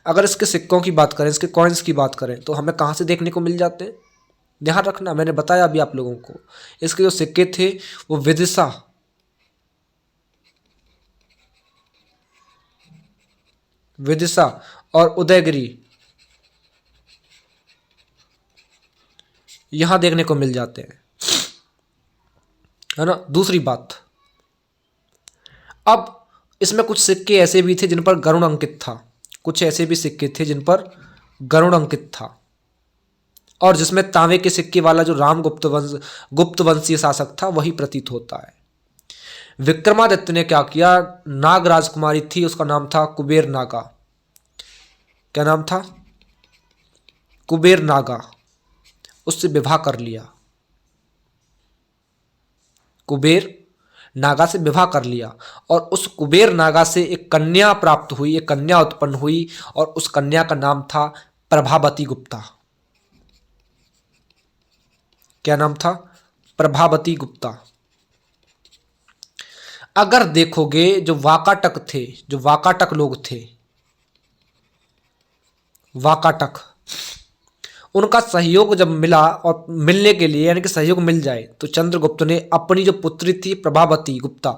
अगर इसके सिक्कों की बात करें, इसके कॉइन्स की बात करें, तो हमें कहाँ से देखने को मिल जाते हैं? ध्यान रखना, मैंने बताया अभी आप लोगों को, इसके जो सिक्के थे वो विदिशा, विदिशा और उदयगिरी यहां देखने को मिल जाते हैं, है ना। दूसरी बात, अब इसमें कुछ सिक्के ऐसे भी थे जिन पर गरुड़ अंकित था, कुछ ऐसे भी सिक्के थे जिन पर गरुड़ अंकित था, और जिसमें तांबे के सिक्के वाला जो रामगुप्त गुप्त वंशीय शासक था वही प्रतीत होता है। विक्रमादित्य ने क्या किया, नाग राजकुमारी थी, उसका नाम था कुबेर नागा। क्या नाम था? कुबेर नागा। उससे विवाह कर लिया, कुबेर नागा से विवाह कर लिया और उस कुबेर नागा से एक कन्या प्राप्त हुई, एक कन्या उत्पन्न हुई और उस कन्या का नाम था प्रभावती गुप्ता। क्या नाम था? प्रभावती गुप्ता। अगर देखोगे जो वाकाटक थे, जो वाकाटक लोग थे, वाकाटक, उनका सहयोग जब मिला और मिलने के लिए यानी कि सहयोग मिल जाए तो चंद्रगुप्त ने अपनी जो पुत्री थी प्रभावती गुप्ता,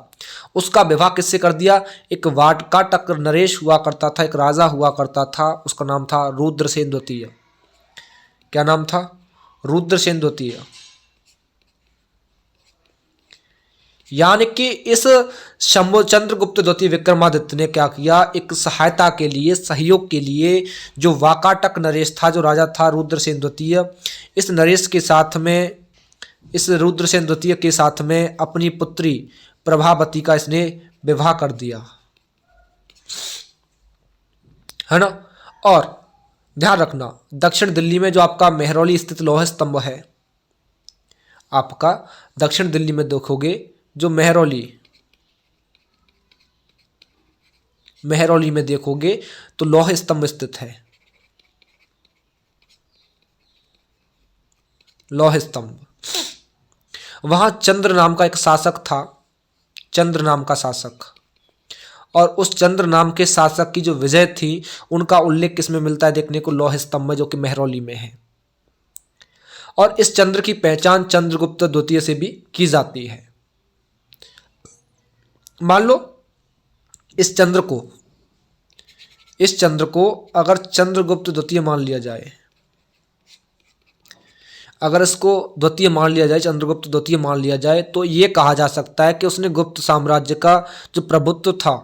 उसका विवाह किससे कर दिया? एक वाकाटक नरेश हुआ करता था, एक राजा हुआ करता था, उसका नाम था रुद्रसेन द्वितीय। क्या नाम था? रुद्रसेन द्वितीय। यानी कि इस शंभु चंद्रगुप्त द्वितीय विक्रमादित्य ने क्या किया, एक सहायता के लिए, सहयोग के लिए जो वाकाटक नरेश था, जो राजा था रुद्रसेन द्वितीय, इस नरेश के साथ में, इस रुद्रसेन द्वितीय के साथ में अपनी पुत्री प्रभावती का इसने विवाह कर दिया, है ना। और ध्यान रखना, दक्षिण दिल्ली में जो आपका मेहरौली स्थित लौह स्तंभ है, आपका दक्षिण दिल्ली में देखोगे जो मेहरौली में देखोगे तो लौह स्तंभ स्थित है, लौह स्तंभ। वहां चंद्र नाम का एक शासक था, चंद्र नाम का शासक, और उस चंद्र नाम के शासक की जो विजय थी उनका उल्लेख किसमें मिलता है देखने को? लौह स्तंभ में, जो कि मेहरौली में है। और इस चंद्र की पहचान चंद्रगुप्त द्वितीय से भी की जाती है। मान लो इस चंद्र को अगर चंद्रगुप्त द्वितीय मान लिया जाए, अगर इसको द्वितीय मान लिया जाए, चंद्रगुप्त द्वितीय मान लिया जाए, तो ये कहा जा सकता है कि उसने गुप्त साम्राज्य का जो प्रभुत्व था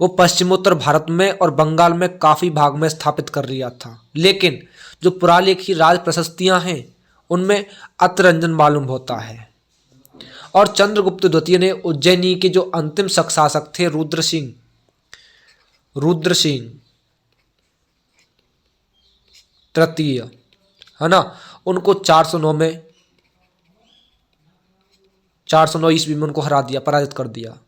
वो पश्चिमोत्तर भारत में और बंगाल में काफी भाग में स्थापित कर लिया था, लेकिन जो पुरालेखी राज प्रशस्तियां हैं उनमें अतरंजन मालूम होता है। और चंद्रगुप्त द्वितीय ने उज्जैनी के जो अंतिम शासक थे रुद्र सिंह तृतीय, है ना, उनको 409 ईस्वी में उनको हरा दिया, पराजित कर दिया।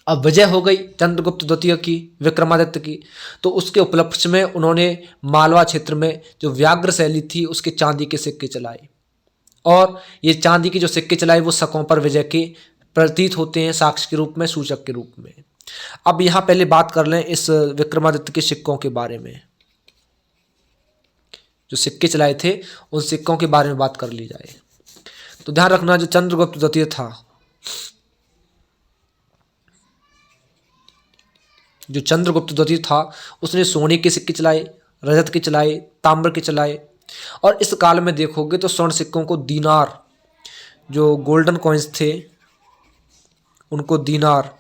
अब विजय हो गई चंद्रगुप्त द्वितीय की, विक्रमादित्य की, तो उसके उपलक्ष्य में उन्होंने मालवा क्षेत्र में जो व्याघ्र शैली थी उसके चांदी के सिक्के चलाए। और ये चांदी के जो सिक्के चलाए वो शकों पर विजय के प्रतीत होते हैं, साक्ष्य के रूप में, सूचक के रूप में। अब यहाँ पहले बात कर लें इस विक्रमादित्य के सिक्कों के बारे में। जो सिक्के चलाए थे उन सिक्कों के बारे में बात कर ली जाए तो ध्यान रखना, जो चंद्रगुप्त द्वितीय था, उसने सोने के सिक्के चलाए, रजत के चलाए, ताम्र के चलाए। और इस काल में देखोगे तो स्वर्ण सिक्कों को दीनार, जो गोल्डन कॉइन्स थे उनको दीनार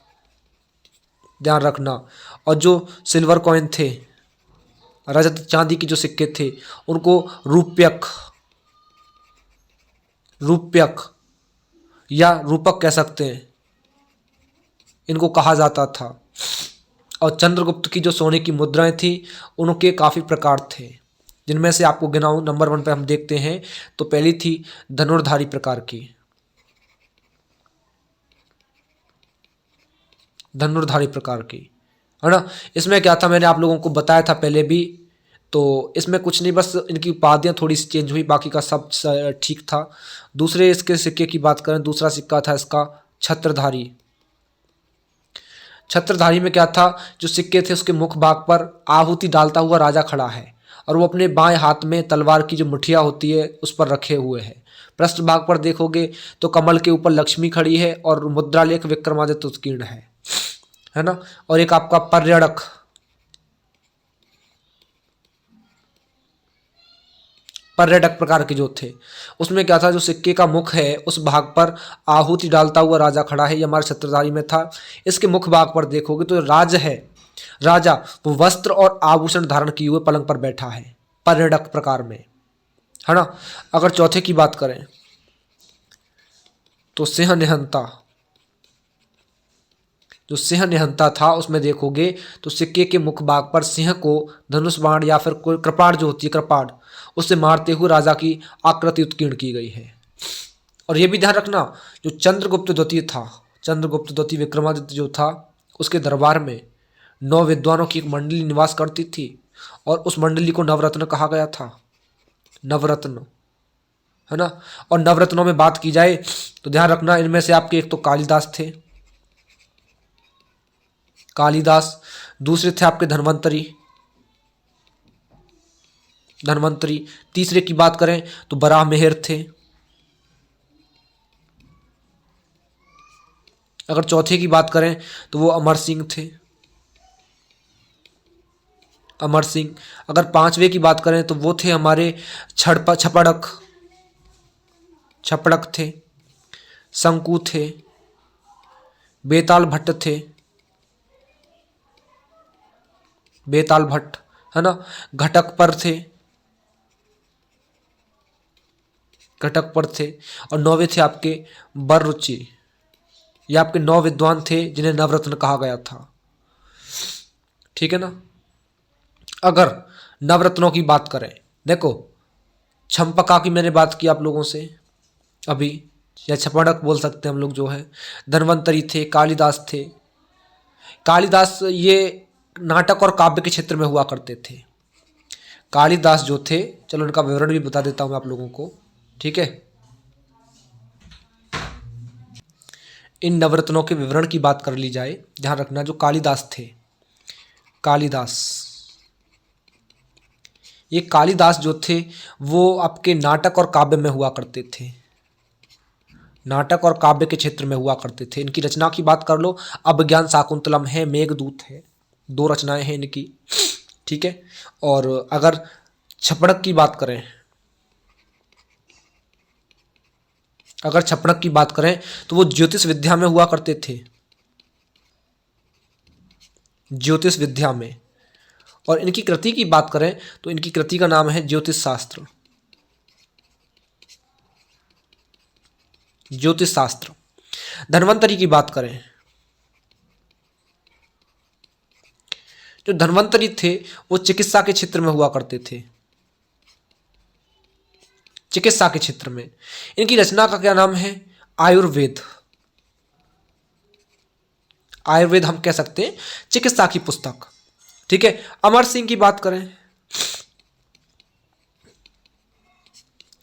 ध्यान रखना, और जो सिल्वर कॉइन थे, रजत चांदी के जो सिक्के थे उनको रूप्यक या रूपक कह सकते हैं, इनको कहा जाता था। और चंद्रगुप्त की जो सोने की मुद्राएं थी उनके काफ़ी प्रकार थे, जिनमें से आपको गिनाऊं, नंबर 1 पे हम देखते हैं तो पहली थी धनुर्धारी प्रकार की, है ना। इसमें क्या था, मैंने आप लोगों को बताया था पहले भी, तो इसमें कुछ नहीं, बस इनकी उपाधियाँ थोड़ी सी चेंज हुई, बाकी का सब ठीक था। दूसरे इसके सिक्के की बात करें, दूसरा सिक्का था इसका छत्रधारी में क्या था, जो सिक्के थे उसके मुख भाग पर आहुति डालता हुआ राजा खड़ा है और वो अपने बाएं हाथ में तलवार की जो मुठिया होती है उस पर रखे हुए है। पृष्ठ भाग पर देखोगे तो कमल के ऊपर लक्ष्मी खड़ी है और मुद्रालेख विक्रमादित्य उत्कीर्ण है ना। और एक आपका पर्यटक प्रकार के जो थे उसमें क्या था, जो सिक्के का मुख है उस भाग पर आहुति डालता हुआ राजा खड़ा है, ये हमारे छत्रधारी में था। इसके मुख भाग पर देखोगे तो राजा वो वस्त्र और आभूषण धारण किए हुए पलंग पर बैठा है, पर्यटक प्रकार में, है ना। अगर चौथे की बात करें तो सिंह निहंता था, उसमें देखोगे तो सिक्के के मुख भाग पर सिंह को धनुष बाण या फिर कोई कृपाण जो होती है, कृपाण, उससे मारते हुए राजा की आकृति उत्कीर्ण की गई है। और यह भी ध्यान रखना, जो चंद्रगुप्त द्वितीय विक्रमादित्य जो था, उसके दरबार में 9 विद्वानों की एक मंडली निवास करती थी और उस मंडली को नवरत्न कहा गया था, नवरत्न, है ना। और नवरत्नों में बात की जाए तो ध्यान रखना, इनमें से आपके एक तो कालिदास थे, दूसरे थे आपके धन्वंतरी, तीसरे की बात करें तो बराह मेहर थे। अगर चौथे की बात करें तो वो अमर सिंह थे, अगर पांचवे की बात करें तो वो थे हमारे छपड़क थे, शंकु थे, बेताल भट्ट, है ना, घटक पर थे। और 9वें थे आपके बररुचि। ये आपके 9 विद्वान थे जिन्हें नवरत्न कहा गया था, ठीक है ना। अगर नवरत्नों की बात करें, देखो छंपका की मैंने बात की आप लोगों से अभी, या छपड़क बोल सकते हैं हम लोग, जो है धन्वंतरी थे, कालिदास ये नाटक और काव्य के क्षेत्र में हुआ करते थे। कालिदास जो थे, चलो इनका विवरण भी बता देता हूं मैं आप लोगों को, ठीक है। इन नवरत्नों के विवरण की बात कर ली जाए, ध्यान रखना, जो ये कालिदास जो थे वो आपके नाटक और काव्य में हुआ करते थे, नाटक और काव्य के क्षेत्र में हुआ करते थे। इनकी रचना की बात कर लो, अभिज्ञान शाकुंतलम है, मेघदूत है, 2 रचनाएं हैं इनकी, ठीक है। और अगर छपड़क की बात करें तो वो ज्योतिष विद्या में हुआ करते थे, ज्योतिष विद्या में। और इनकी कृति की बात करें तो इनकी कृति का नाम है ज्योतिष शास्त्र। ज्योतिष शास्त्र। धन्वंतरी की बात करें, जो धन्वंतरी थे वो चिकित्सा के क्षेत्र में हुआ करते थे, चिकित्सा के क्षेत्र में। इनकी रचना का क्या नाम है? आयुर्वेद। आयुर्वेद हम कह सकते हैं चिकित्सा की पुस्तक। ठीक है। अमर सिंह की बात करें,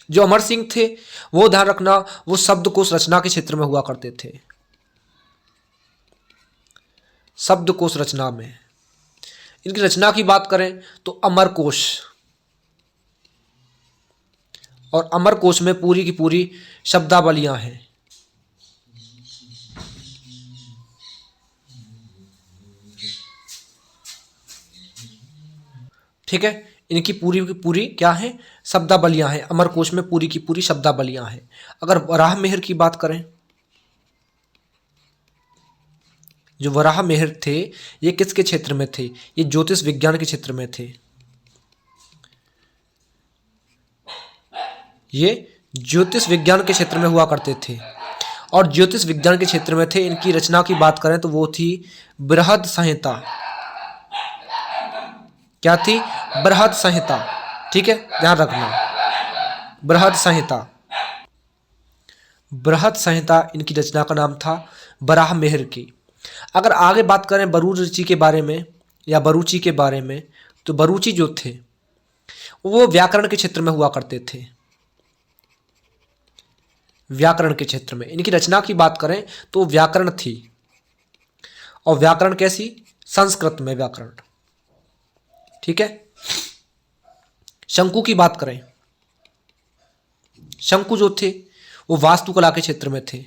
जो अमर सिंह थे वो ध्यान रखना वो शब्दकोश रचना के क्षेत्र में हुआ करते थे, शब्दकोश रचना में। इनकी रचना की बात करें तो अमरकोश, और अमरकोश में पूरी की पूरी शब्दावलियां हैं। ठीक है। इनकी पूरी की पूरी क्या है? शब्दावलियां हैं। अमरकोश में पूरी की पूरी शब्दावलियां हैं। अगर वराह मिहिर की बात करें, जो वराह मिहिर थे ये किसके क्षेत्र में थे? ये ज्योतिष विज्ञान के क्षेत्र में थे। ये ज्योतिष विज्ञान के क्षेत्र में हुआ करते थे और ज्योतिष विज्ञान के क्षेत्र में थे। इनकी रचना की बात करें तो वो थी बृहद संहिता। क्या थी? बृहद संहिता। ठीक है, ध्यान रखना, बृहद संहिता। बृहद संहिता इनकी रचना का नाम था वराह मिहिर की। अगर आगे बात करें बरूची के बारे में या बरूची के बारे में, तो बरूची जो थे वो व्याकरण के क्षेत्र में हुआ करते थे, व्याकरण के क्षेत्र में। इनकी रचना की बात करें तो व्याकरण थी, और व्याकरण कैसी? संस्कृत में व्याकरण। ठीक है। शंकु की बात करें, शंकु जो थे वो वास्तुकला के क्षेत्र में थे,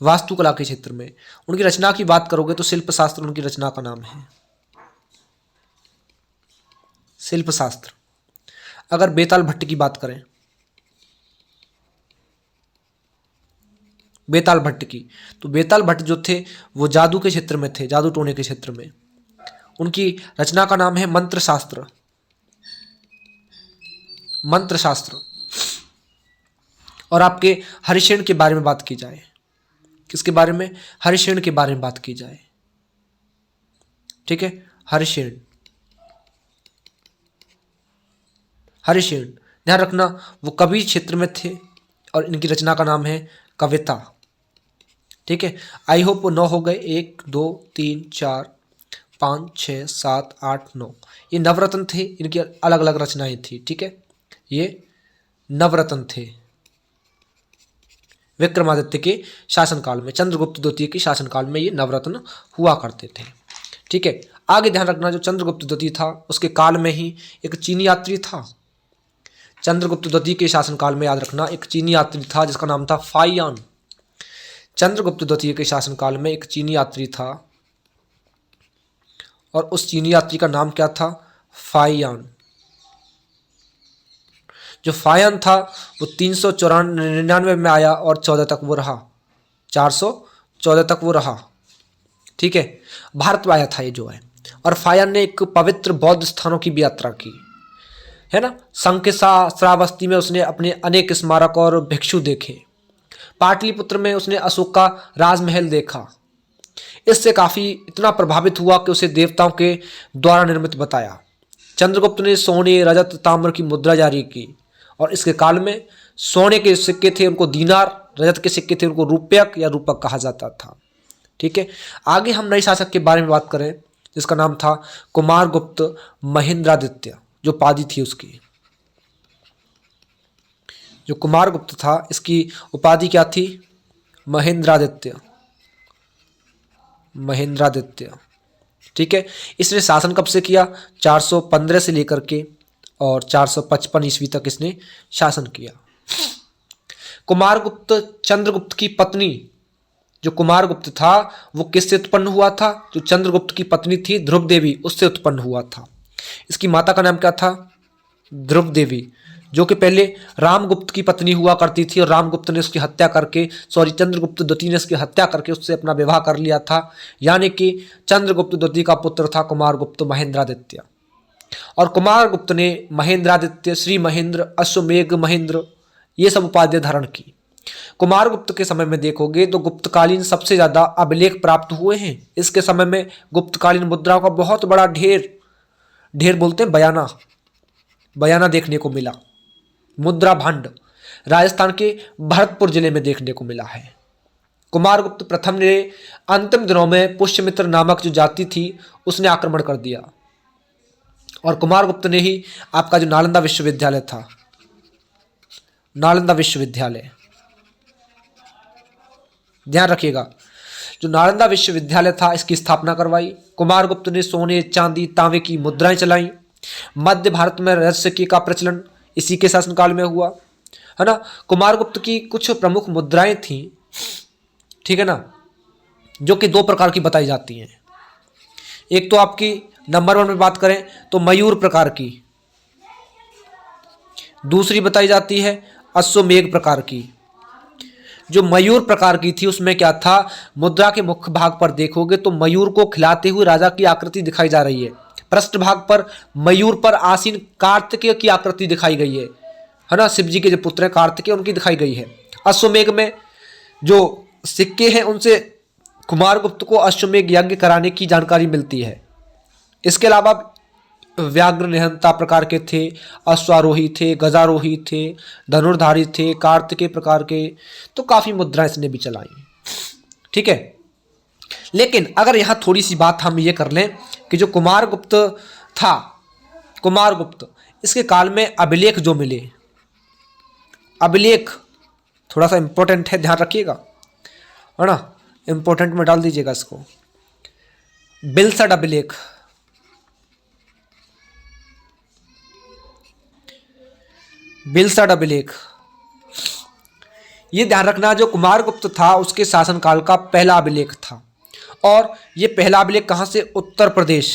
वास्तुकला के क्षेत्र में। उनकी रचना की बात करोगे तो शिल्प शास्त्र उनकी रचना का नाम है, शिल्प शास्त्र। अगर बेताल भट्ट की बात करें, बेताल भट्ट की, तो बेताल भट्ट जो थे वो जादू के क्षेत्र में थे, जादू टोने के क्षेत्र में। उनकी रचना का नाम है मंत्र शास्त्र, मंत्र शास्त्र। और आपके हरिशेन के बारे में बात की जाए, किसके बारे में? हरिशेन के बारे में बात की जाए। ठीक है, हरिशेन, हरिशेन ध्यान रखना वो कवि क्षेत्र में थे और इनकी रचना का नाम है कविता। ठीक है। आई होप 9 हो गए, 1 2 3 4 5 6 7 8 9। ये नवरत्न थे, इनकी अलग अलग रचनाएं थी। ठीक है, ये नवरत्न थे विक्रमादित्य के शासनकाल में, चंद्रगुप्त द्वितीय के शासनकाल में ये नवरत्न हुआ करते थे। ठीक है। आगे ध्यान रखना जो चंद्रगुप्त द्वितीय था उसके काल में ही एक चीनी यात्री था। चंद्रगुप्त द्वितीय के शासनकाल में याद रखना एक चीनी यात्री था जिसका नाम था फाइयान। चंद्रगुप्त द्वितीय के शासनकाल में एक चीनी यात्री था और उस चीनी यात्री का नाम क्या था? फाइयान। जो फाइयान था वो 399 में आया और 14 तक वो रहा, 414 तक वो रहा। ठीक है, भारत में आया था ये जो है। और फाइयान ने एक पवित्र बौद्ध स्थानों की भी यात्रा की, है ना। संकिसा श्रावस्ती में उसने अपने अनेक स्मारक और भिक्षु देखे। पाटलिपुत्र में उसने अशोक का राजमहल देखा। इससे काफ़ी इतना प्रभावित हुआ कि उसे देवताओं के द्वारा निर्मित बताया। चंद्रगुप्त ने सोने, रजत, ताम्र की मुद्रा जारी की और इसके काल में सोने के सिक्के थे उनको दीनार, रजत के सिक्के थे उनको रुपयक या रूपक कहा जाता था। ठीक है। आगे हम नए शासक के बारे में बात करें जिसका नाम था कुमारगुप्त महेंद्रादित्य, जो उपाधि थी उसकी। जो कुमारगुप्त था इसकी उपाधि क्या थी? महेंद्रादित्य, महेंद्रादित्य। ठीक है। इसने शासन कब से किया? 415 से लेकर के और 455 ईस्वी तक इसने शासन किया। कुमारगुप्त चंद्रगुप्त की पत्नी, जो कुमारगुप्त था वो किससे उत्पन्न हुआ था? जो चंद्रगुप्त की पत्नी थी ध्रुव देवी, उससे उत्पन्न हुआ था। इसकी माता का नाम क्या था? ध्रुव देवी, जो कि पहले रामगुप्त की पत्नी हुआ करती थी और रामगुप्त ने उसकी हत्या करके चंद्रगुप्त द्वितीय ने उसकी हत्या करके उससे अपना विवाह कर लिया था। यानी कि चंद्रगुप्त द्वितीय का पुत्र था कुमारगुप्त महेंद्रादित्य। और कुमारगुप्त ने महेंद्रादित्य, श्री महेंद्र, अश्वमेघ महेंद्र ये सब उपाधियां धारण की। कुमारगुप्त के समय में देखोगे तो गुप्तकालीन सबसे ज्यादा अभिलेख प्राप्त हुए हैं। इसके समय में गुप्तकालीन मुद्राओं का बहुत बड़ा ढेर बोलते हैं बयाना देखने को मिला। मुद्रा भांड राजस्थान के भरतपुर जिले में देखने को मिला है। कुमारगुप्त प्रथम ने अंतिम दिनों में पुष्यमित्र नामक जो जाति थी उसने आक्रमण कर दिया और कुमारगुप्त ने ही आपका जो नालंदा विश्वविद्यालय था, नालंदा विश्वविद्यालय ध्यान रखिएगा, जो नालंदा विश्वविद्यालय था इसकी स्थापना करवाई। कुमारगुप्त ने सोने, चांदी, तांबे की मुद्राएं चलाई। मध्य भारत में रहस्य का प्रचलन इसी के शासनकाल में हुआ, है ना। कुमारगुप्त की कुछ प्रमुख मुद्राएं थी, ठीक है ना, जो कि दो प्रकार की बताई जाती हैं। एक तो आपकी नंबर 1 में बात करें तो मयूर प्रकार की, दूसरी बताई जाती है अश्वमेघ प्रकार की। जो मयूर प्रकार की थी उसमें क्या था, मुद्रा के मुख्य भाग पर देखोगे तो मयूर को खिलाते हुए राजा की आकृति दिखाई जा रही है। पृष्ठ भाग पर मयूर पर आसीन कार्तिकेय की आकृति दिखाई गई है ना, शिव जी के जो पुत्र हैं कार्तिकेय उनकी दिखाई गई है। अश्वमेघ में जो सिक्के हैं उनसे कुमारगुप्त को अश्वमेघ यज्ञ कराने की जानकारी मिलती है। इसके अलावा व्याघ्र निहंता प्रकार के थे, अश्वारोही थे, गजारोही थे, धनुर्धारी थे, कार्तिकेय प्रकार के, तो काफी मुद्राएं इसने भी चलाई, ठीक है। लेकिन अगर यहां थोड़ी सी बात हम ये कर लें कि जो कुमारगुप्त था, कुमारगुप्त इसके काल में अभिलेख जो मिले, अभिलेख थोड़ा सा इंपॉर्टेंट है, ध्यान रखिएगा, है ना, इंपॉर्टेंट में डाल दीजिएगा इसको। बिलसड अभिलेख, बिलसड अभिलेख, ये ध्यान रखना जो कुमारगुप्त था उसके शासनकाल का पहला अभिलेख था। और ये पहला अभिलेख कहां से, उत्तर प्रदेश,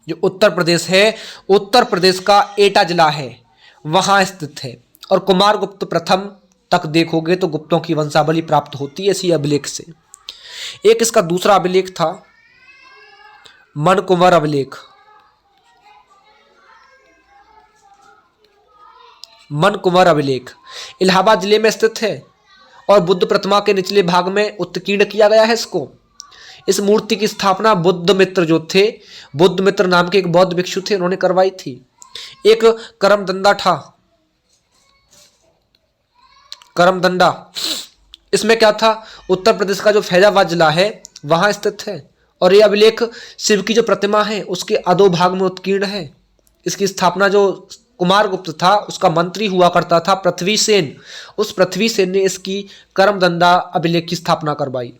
जो उत्तर प्रदेश है, उत्तर प्रदेश का एटा जिला है वहां स्थित है। और कुमारगुप्त प्रथम तक देखोगे तो गुप्तों की वंशावली प्राप्त होती है इसी अभिलेख से। एक इसका दूसरा अभिलेख था मनकुंवर अभिलेख, मनकुंवर अभिलेख इलाहाबाद जिले में स्थित है और बुद्ध प्रतिमा के निचले भाग में उत्कीर्ण किया गया है इसको। इस मूर्ति की स्थापना बुद्ध मित्र जो थे, बुद्ध मित्र नाम के एक बौद्ध भिक्षु थे, उन्होंने करवाई थी। एक करमदंडा था, करमदंडा, इसमें क्या था, उत्तर प्रदेश का जो फैजाबाद जिला है वहां स्थित है। और यह अभिलेख शिव की जो प्रतिमा है उसके अधोभाग में उत्कीर्ण है। इसकी स्थापना जो कुमारगुप्त था उसका मंत्री हुआ करता था पृथ्वीसेन, उस पृथ्वीसेन ने इसकी करमदंडा अभिलेख की स्थापना करवाई।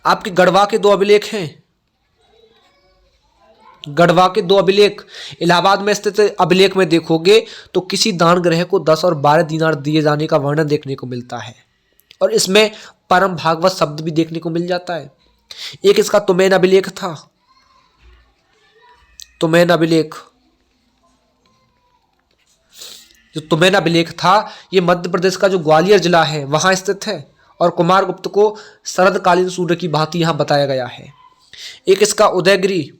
आपके गढ़वा के दो अभिलेख हैं, गढ़वा के दो अभिलेख इलाहाबाद में स्थित अभिलेख में देखोगे तो किसी दान ग्रह को 10 और 12 दीनार दिए जाने का वर्णन देखने को मिलता है और इसमें परम भागवत शब्द भी देखने को मिल जाता है। एक इसका तुमैन अभिलेख था, तुमैन अभिलेख, जो तुमैन अभिलेख था ये मध्य प्रदेश का जो ग्वालियर जिला है वहां स्थित है और कुमारगुप्त को शरदकालीन सूर्य की भांति यहां बताया गया है। एक इसका उदयगिरी,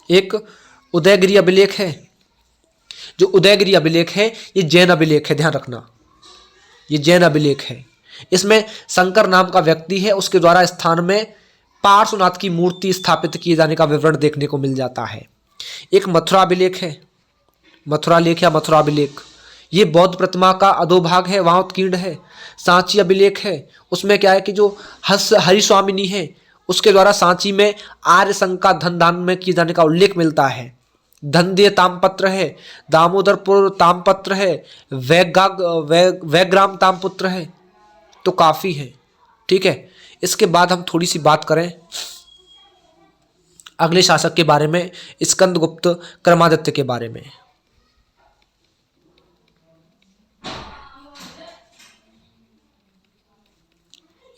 एक उदयगिरी अभिलेख है। जो उदयगिरी अभिलेख है ये जैन अभिलेख है, ध्यान रखना, ये जैन अभिलेख है। इसमें शंकर नाम का व्यक्ति है, उसके द्वारा स्थान में पार्श्वनाथ की मूर्ति स्थापित किए जाने का विवरण देखने को मिल जाता है। एक मथुरा अभिलेख है, मथुरा लेख या मथुरा अभिलेख, ये बौद्ध प्रतिमा का अधोभाग है, वहां उत्कीर्ण है। सांची अभिलेख है, उसमें क्या है कि जो हरिस्वामिनी है उसके द्वारा सांची में आर्य संघ का धन दान में किए जाने का उल्लेख मिलता है। धनदेय तामपत्र है, दामोदरपुर तामपत्र है, वैग्राम तामपुत्र है, तो काफी है, ठीक है। इसके बाद हम थोड़ी सी बात करें अगले शासक के बारे में, स्कंदगुप्त क्रमादित्य के बारे में।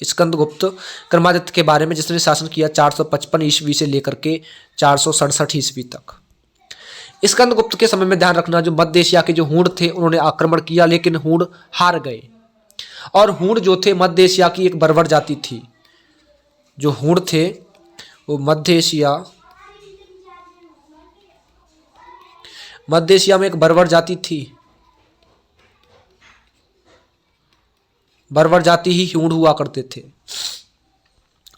स्कंदगुप्त क्रमादित्य के बारे में जिसने शासन किया 455 ईस्वी से लेकर के 467 ईस्वी तक। स्कंदगुप्त के समय में ध्यान रखना, जो मध्य एशिया के जो हूण थे उन्होंने आक्रमण किया, लेकिन हूण हार गए। और हूण जो थे मध्य एशिया की एक बर्बर जाति थी। जो हूण थे वो मध्य एशिया में एक बर्बर जाति थी। बर्बर जाति ही हूण हुआ करते थे।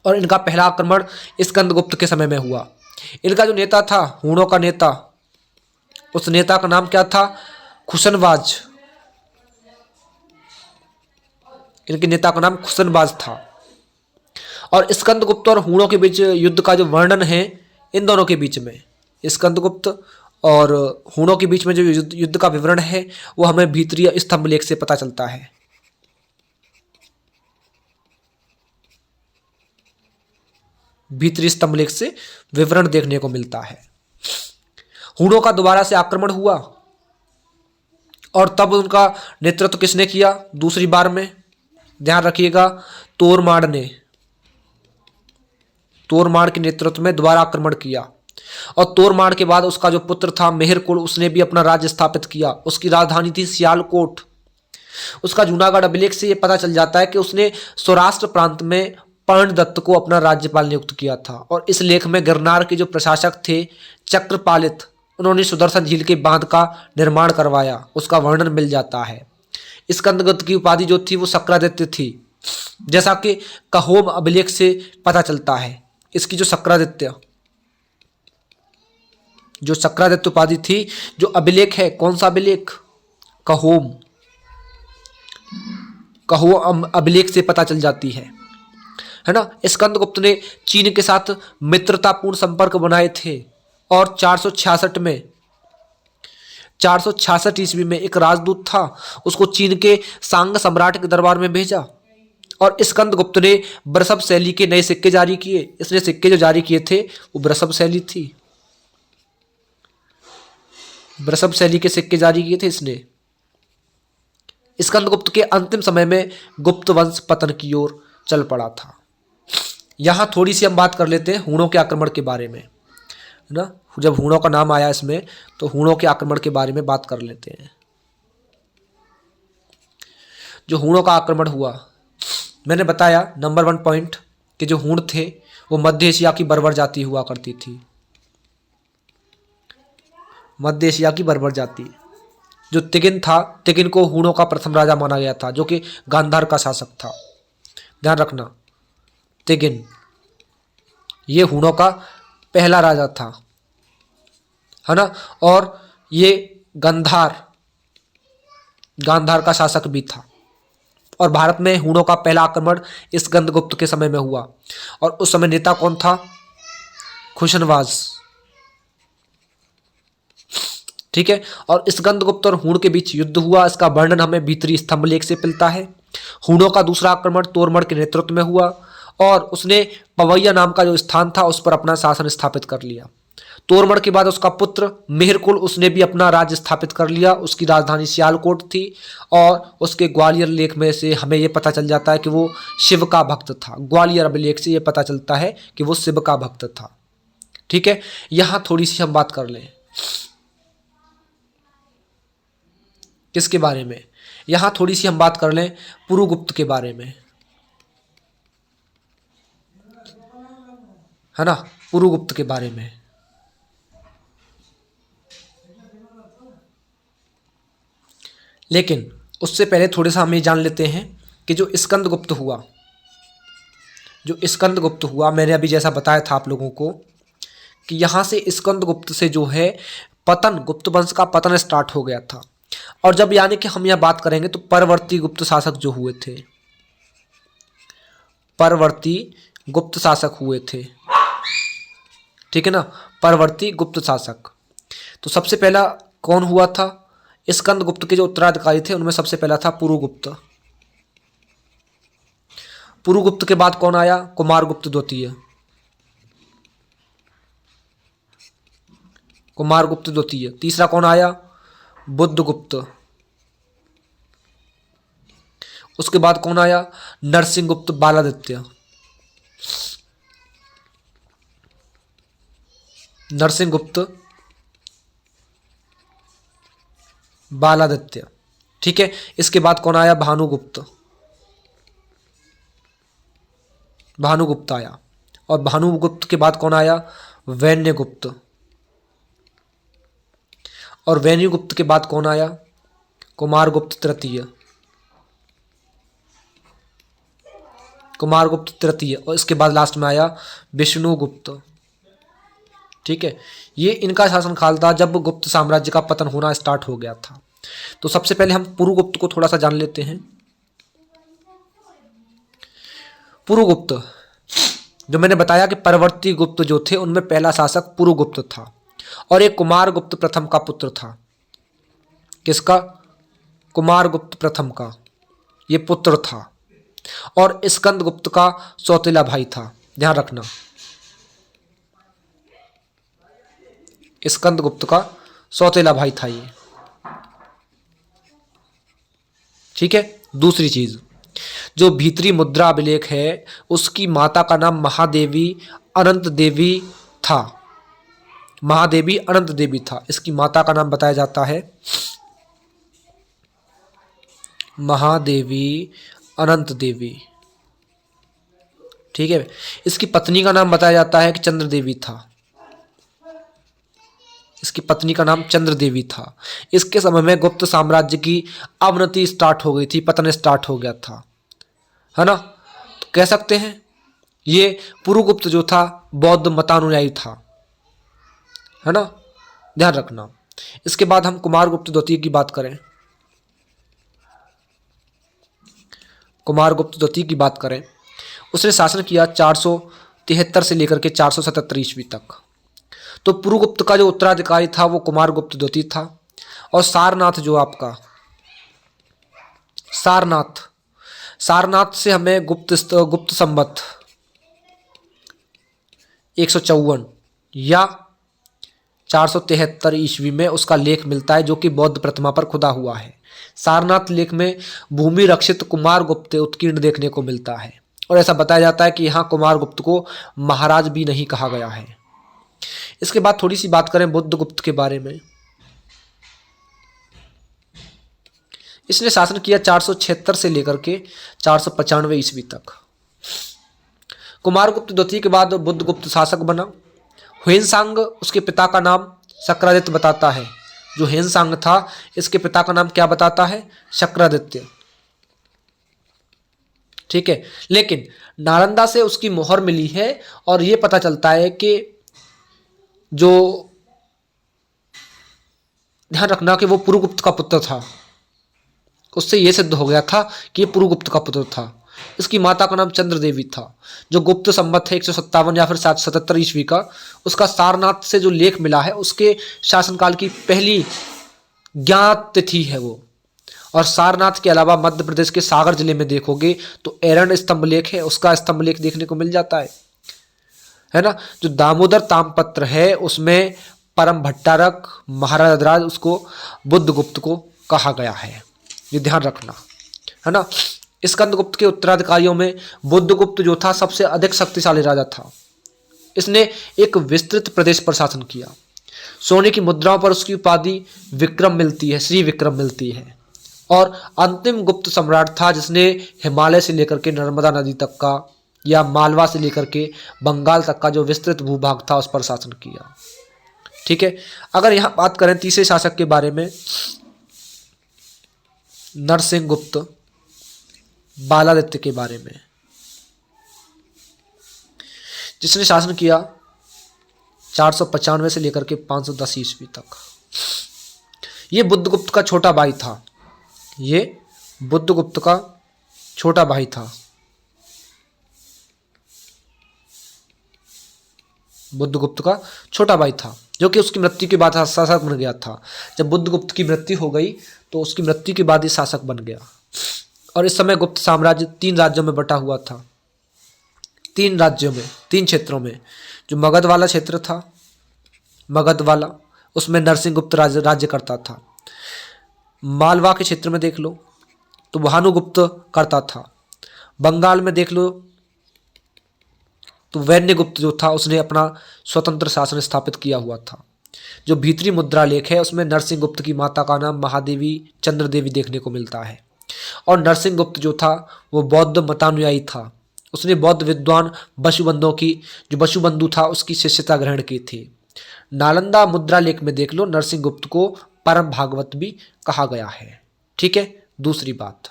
और इनका पहला आक्रमण स्कंदगुप्त के समय में हुआ। इनका जो नेता था, हूणों का नेता, उस नेता का नाम क्या था? खुशनवाज। इनके नेता का नाम खुशनवाज था। और स्कंदगुप्त और हूणों के बीच युद्ध का जो वर्णन है, इन दोनों के बीच में, स्कंदगुप्त और हूणों के बीच में जो युद्ध का विवरण है वो हमें भीतरीय स्तंभ लेख से पता चलता है। भीतरी स्तंभ लेख से विवरण देखने को मिलता है। हूणों का दोबारा से आक्रमण हुआ और तब उनका नेतृत्व किसने किया? दूसरी बार में, ध्यान रखिएगा, तोरमाड़ ने। तोरमाड़ के नेतृत्व में दोबारा आक्रमण किया। और तोरमाड़ के बाद उसका जो पुत्र था मेहरकुल, उसने भी अपना राज्य स्थापित किया। उसकी राजधानी थी सियालकोट। उसका जूनागढ़ अभिलेख से यह पता चल जाता है कि उसने सौराष्ट्र प्रांत में पर्णदत्त को अपना राज्यपाल नियुक्त किया था। और इस लेख में गिरनार के जो प्रशासक थे चक्रपालित, उन्होंने सुदर्शन झील के बांध का निर्माण करवाया, उसका वर्णन मिल जाता है। स्कंदगुप्त की उपाधि जो थी वो शक्रादित्य थी, जैसा कि कहोम अभिलेख से पता चलता है। इसकी जो शक्रादित्य उपाधि थी, जो अभिलेख है, कौन सा अभिलेख? कहोम अभिलेख से पता चल जाती है ना। स्कंदगुप्त ने चीन के साथ मित्रतापूर्ण संपर्क बनाए थे और 466 ईस्वी में एक राजदूत था, उसको चीन के सांग सम्राट के दरबार में भेजा। और स्कंदगुप्त ने वृषभ शैली के नए सिक्के जारी किए। इसने सिक्के जो जारी किए थे वो वृषभ शैली थी। वृषभ शैली के सिक्के जारी किए थे इसने। स्कंदगुप्त के अंतिम समय में गुप्त वंश पतन की ओर चल पड़ा था। यहां थोड़ी सी हम बात कर लेते हैं हूणों के आक्रमण के बारे में, है ना। जब हूणों का नाम आया इसमें, तो हूणों के आक्रमण के बारे में बात कर लेते हैं। जो हूणों का आक्रमण हुआ, मैंने बताया नंबर 1 पॉइंट कि जो हूण थे वो मध्य एशिया की बर्बर जाति हुआ करती थी। मध्य एशिया की बर्बर जाति। जो तिगिन था, तिगिन को हूणों का प्रथम राजा माना गया था, जो कि गांधार का शासक था। ध्यान रखना, तिगिन ये हूणों का पहला राजा था, है ना। और ये गांधार का शासक भी था। और भारत में हूणों का पहला आक्रमण स्कंदगुप्त के समय में हुआ। और उस समय नेता कौन था? खुशनवाज। ठीक है। और स्कंदगुप्त और हूण के बीच युद्ध हुआ, इसका वर्णन हमें भीतरी स्तंभ लेख से मिलता है। हूणों का दूसरा आक्रमण तोरमड़ के नेतृत्व में हुआ और उसने पवैया नाम का जो स्थान था उस पर अपना शासन स्थापित कर लिया। तोरमड़ के बाद उसका पुत्र मेहरकुल, उसने भी अपना राज्य स्थापित कर लिया। उसकी राजधानी सियालकोट थी। और उसके ग्वालियर लेख में से हमें यह पता चल जाता है कि वो शिव का भक्त था। ग्वालियर अभिलेख से यह पता चलता है कि वो शिव का भक्त था। ठीक है। यहां थोड़ी सी हम बात कर लें किसके बारे में? यहां थोड़ी सी हम बात कर लें पुरुगुप्त के बारे में, है ना। पुरुगुप्त के बारे में। लेकिन उससे पहले थोड़ा सा हम ये जान लेते हैं कि जो स्कंदगुप्त हुआ, मैंने अभी जैसा बताया था आप लोगों को कि यहाँ से स्कंदगुप्त से जो है पतन, गुप्त वंश का पतन स्टार्ट हो गया था। और जब यानी कि हम यह बात करेंगे तो परवर्ती गुप्त शासक जो हुए थे, परवर्ती गुप्त शासक हुए थे, ठीक है ना। परवर्ती गुप्त शासक। तो सबसे पहला कौन हुआ था? स्कंदगुप्त के जो उत्तराधिकारी थे उनमें सबसे पहला था पुरुगुप्त। पुरुगुप्त के बाद कौन आया? कुमारगुप्त द्वितीय। कुमारगुप्त द्वितीय। तीसरा कौन आया? बुद्धगुप्त। उसके बाद कौन आया? नरसिंहगुप्त बालादित्य। नरसिंहगुप्त बालादित्य। ठीक है, इसके बाद कौन आया? भानुगुप्त। भानुगुप्त आया। और भानुगुप्त के बाद कौन आया? वैन्यगुप्त। और वैन्यगुप्त के बाद कौन आया? कुमारगुप्त तृतीय। कुमारगुप्त तृतीय। और इसके बाद लास्ट में आया विष्णुगुप्त। ठीक है, ये इनका शासनकाल था जब गुप्त साम्राज्य का पतन होना स्टार्ट हो गया था। तो सबसे पहले हम पुरुगुप्त को थोड़ा सा जान लेते हैं। पुरुगुप्त, जो मैंने बताया कि परवर्ती गुप्त जो थे उनमें पहला शासक पुरुगुप्त था और एक कुमारगुप्त प्रथम का पुत्र था। किसका? कुमारगुप्त प्रथम का ये पुत्र था और स्कंदगुप्त का सौतेला भाई था। ध्यान रखना, स्कंदगुप्त का सौतेला भाई था ये। ठीक है, दूसरी चीज, जो भीतरी मुद्रा अभिलेख है उसकी माता का नाम महादेवी अनंत देवी था। महादेवी अनंत देवी था, इसकी माता का नाम बताया जाता है महादेवी अनंत देवी। ठीक है, इसकी पत्नी का नाम बताया जाता है कि चंद्र देवी था। इसकी पत्नी का नाम चंद्र देवी था। इसके समय में गुप्त साम्राज्य की अवनति स्टार्ट हो गई थी, पतन स्टार्ट हो गया था, है ना। तो कह सकते हैं ये पुरुगुप्त जो था बौद्ध मतानुयायी था, है ना, ध्यान रखना। इसके बाद हम कुमारगुप्त द्वितीय की बात करें। कुमारगुप्त द्वितीय की बात करें, उसने शासन किया 473 से लेकर के 477 ईस्वी तक। तो पुरुगुप्त का जो उत्तराधिकारी था वो कुमारगुप्त द्वितीय था। और सारनाथ जो आपका सारनाथ से हमें गुप्त संवत 154 या 473 ईस्वी में उसका लेख मिलता है जो कि बौद्ध प्रतिमा पर खुदा हुआ है। सारनाथ लेख में भूमि रक्षित कुमारगुप्त उत्कीर्ण देखने को मिलता है और ऐसा बताया जाता है कि यहाँ कुमारगुप्त को महाराज भी नहीं कहा गया है। इसके बाद थोड़ी सी बात करें बुद्धगुप्त के बारे में। इसने शासन किया 476 से लेकर के 495 ईस्वी तक। कुमारगुप्त द्वितीय के बाद बुद्धगुप्त शासक बना। ह्वेनसांग उसके पिता का नाम शक्रादित्य बताता है। जो ह्वेनसांग था इसके पिता का नाम क्या बताता है? शक्रादित्य। ठीक है, लेकिन नालंदा से उसकी मोहर मिली है और यह पता चलता है कि जो, ध्यान रखना कि वो पुरुगुप्त का पुत्र था। उससे यह सिद्ध हो गया था कि ये पुरुगुप्त का पुत्र था। इसकी माता का नाम चंद्र देवी था। जो गुप्त संवत है 157 या फिर 777 ईस्वी का, उसका सारनाथ से जो लेख मिला है उसके शासनकाल की पहली ज्ञात तिथि है वो। और सारनाथ के अलावा मध्य प्रदेश के सागर जिले में देखोगे तो एरन स्तंभ लेख है, उसका स्तंभ लेख देखने को मिल जाता है ना। जो दामोदर ताम्रपत्र है उसमें परम भट्टारक महाराज उसको बुद्धगुप्त को कहा गया है, ये ध्यान रखना, है ना। स्कंदगुप्त के उत्तराधिकारियों में बुद्धगुप्त जो था सबसे अधिक शक्तिशाली राजा था। इसने एक विस्तृत प्रदेश पर शासन किया। सोने की मुद्राओं पर उसकी उपाधि विक्रम मिलती है, श्री विक्रम मिलती है। और अंतिम गुप्त सम्राट था जिसने हिमालय से लेकर के नर्मदा नदी तक का या मालवा से लेकर के बंगाल तक का जो विस्तृत भूभाग था उस पर शासन किया। ठीक है, अगर यहाँ बात करें तीसरे शासक के बारे में, नरसिंह गुप्त बालादित्य के बारे में, जिसने शासन किया 495 से लेकर के 510 ईस्वी तक। ये बुद्धगुप्त का छोटा भाई था। ये बुद्धगुप्त का छोटा भाई था। बुद्धगुप्त का छोटा भाई था जो कि उसकी मृत्यु के बाद शासक बन गया था। जब बुद्धगुप्त की मृत्यु हो गई तो उसकी मृत्यु के बाद ही शासक बन गया। और इस समय गुप्त साम्राज्य 3 राज्यों में बटा हुआ था। 3 राज्यों में, 3 क्षेत्रों में। जो मगध वाला क्षेत्र था, मगध वाला, उसमें नरसिंह गुप्त राज्य करता था। मालवा के क्षेत्र में देख लो तो भानुगुप्त करता था। बंगाल में देख लो तो वैन्यगुप्त जो था उसने अपना स्वतंत्र शासन स्थापित किया हुआ था। जो भीतरी मुद्रा लेख है उसमें नरसिंह गुप्त की माता का नाम महादेवी चंद्र देवी देखने को मिलता है। और नरसिंह गुप्त जो था वो बौद्ध मतानुयायी था। उसने बौद्ध विद्वान बसुबंधु की, जो बसुबंधु था, उसकी शिष्यता ग्रहण की थी। नालंदा मुद्रा लेख में देख लो, नरसिंह गुप्त को परम भागवत भी कहा गया है। ठीक है। दूसरी बात,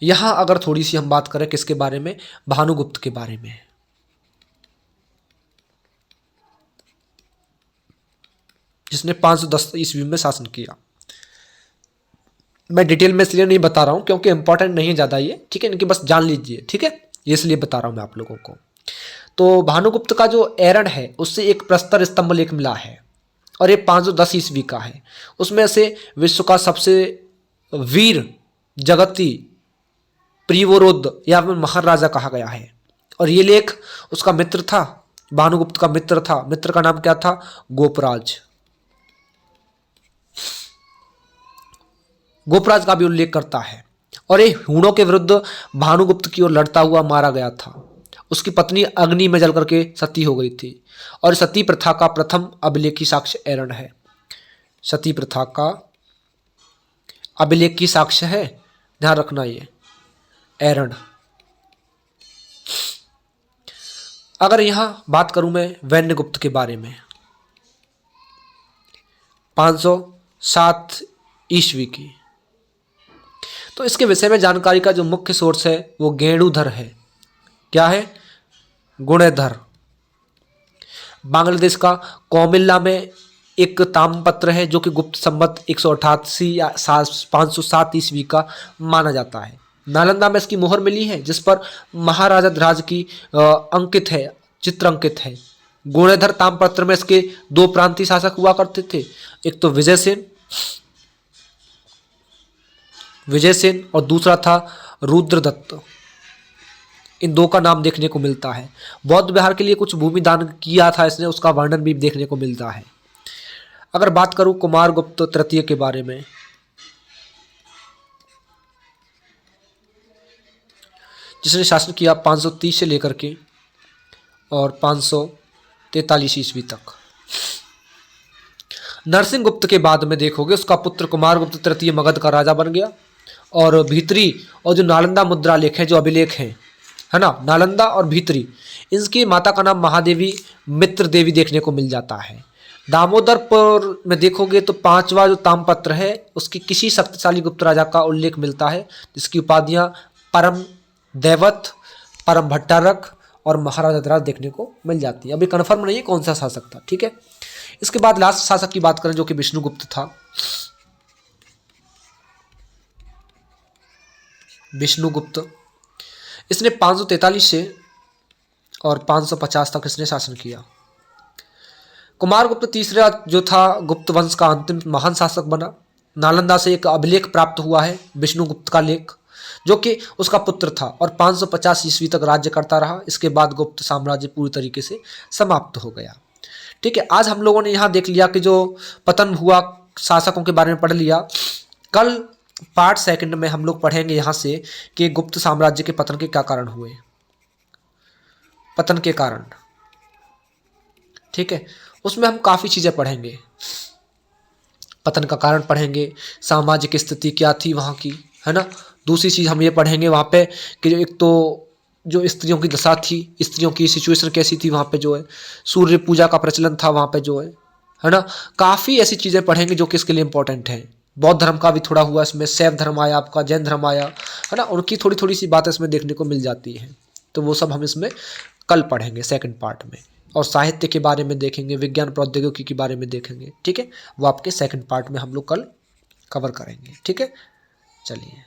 यहां अगर थोड़ी सी हम बात करें किसके बारे में, भानुगुप्त के बारे में, जिसने 510 ईस्वी में शासन किया। मैं डिटेल में इसलिए नहीं बता रहा हूं क्योंकि इंपॉर्टेंट नहीं है ज़्यादा ये, ठीक है, इनकी बस जान लीजिए, ठीक है, ये इसलिए बता रहा हूं मैं आप लोगों को। तो भानुगुप्त का जो एरण है उससे एक प्रस्तर स्तंभ लेख मिला है और ये 510 ईस्वी का है। उसमें से विश्व का सबसे वीर जगती प्रियवरोध या फिर महाराजा कहा गया है। और ये लेख उसका मित्र था, भानुगुप्त का मित्र था, मित्र का नाम क्या था, गोपराज। गोपराज का भी उल्लेख करता है। और ये हूणों के विरुद्ध भानुगुप्त की ओर लड़ता हुआ मारा गया था। उसकी पत्नी अग्नि में जल करके सती हो गई थी। और सती प्रथा का प्रथम अभिलेखी साक्ष्य एरण है। सती प्रथा का अभिलेख की साक्ष्य है, ध्यान रखना ये एरण। अगर यहां बात करूं मैं वैन्यगुप्त के बारे में, 507 ईस्वी की, तो इसके विषय में जानकारी का जो मुख्य सोर्स है वो गेणुधर है। क्या है, गुणेधर। बांग्लादेश का कोमिल्ला में एक ताम्रपत्र है जो कि गुप्त संवत 188 या 507 ईस्वी का माना जाता है। नालंदा में इसकी मोहर मिली है जिस पर महाराजा ध्राज की अंकित है, चित्र अंकित है। गुणेधर ताम्रपत्र में इसके दो प्रांतीय शासक हुआ करते थे, एक तो विजयसेन और दूसरा था रुद्रदत्त। इन दो का नाम देखने को मिलता है। बौद्ध विहार के लिए कुछ भूमि दान किया था इसने, उसका वर्णन भी देखने को मिलता है। अगर बात करूं कुमारगुप्त तृतीय के बारे में, जिसने शासन किया 530 से लेकर के और 543 ईस्वी तक। नरसिंह गुप्त के बाद में देखोगे उसका पुत्र कुमारगुप्त तृतीय मगध का राजा बन गया। और भीतरी और जो नालंदा मुद्रा लेख है, जो अभिलेख है ना, नालंदा और भीतरी, इनकी माता का नाम महादेवी मित्र देवी देखने को मिल जाता है। दामोदरपुर में देखोगे तो 5वां जो ताम्रपत्र है उसकी किसी शक्तिशाली गुप्त राजा का उल्लेख मिलता है, जिसकी उपाधियां परम दैवत, परम भट्टारक और महाराजा ध्राज देखने को मिल जाती है। अभी कन्फर्म नहीं है कौन सा शासक था, ठीक है। इसके बाद लास्ट शासक की बात करें जो कि विष्णुगुप्त था। विष्णुगुप्त, इसने 543 से और 550 तक इसने शासन किया। कुमारगुप्त तीसरा जो था गुप्त वंश का अंतिम महान शासक बना। नालंदा से एक अभिलेख प्राप्त हुआ है, विष्णुगुप्त का लेख, जो कि उसका पुत्र था और 550 ईस्वी तक राज्य करता रहा। इसके बाद गुप्त साम्राज्य पूरी तरीके से समाप्त हो गया। ठीक है, आज हम लोगों ने यहाँ देख लिया कि जो पतन हुआ शासकों के बारे में पढ़ लिया। कल पार्ट सेकंड में हम लोग पढ़ेंगे यहाँ से कि गुप्त साम्राज्य के पतन के क्या कारण हुए, पतन के कारण। ठीक है, उसमें हम काफ़ी चीज़ें पढ़ेंगे। पतन का कारण पढ़ेंगे, सामाजिक स्थिति क्या थी वहाँ की, है ना। दूसरी चीज़ हम ये पढ़ेंगे वहाँ पे कि एक तो जो स्त्रियों की दशा थी, स्त्रियों की सिचुएशन कैसी थी वहाँ पे, जो है सूर्य पूजा का प्रचलन था वहाँ पे, जो है ना। काफ़ी ऐसी चीज़ें पढ़ेंगे जो कि इसके लिए इंपॉर्टेंट है। बौद्ध धर्म का भी थोड़ा हुआ इसमें, शैव धर्म आया, आपका जैन धर्म आया, है ना। उनकी थोड़ी थोड़ी सी बातें इसमें देखने को मिल जाती हैं। तो वो सब हम इसमें कल पढ़ेंगे सेकंड पार्ट में। और साहित्य के बारे में देखेंगे, विज्ञान प्रौद्योगिकी के बारे में देखेंगे। ठीक है, वो आपके सेकंड पार्ट में हम लोग कल कवर करेंगे। ठीक है, चलिए।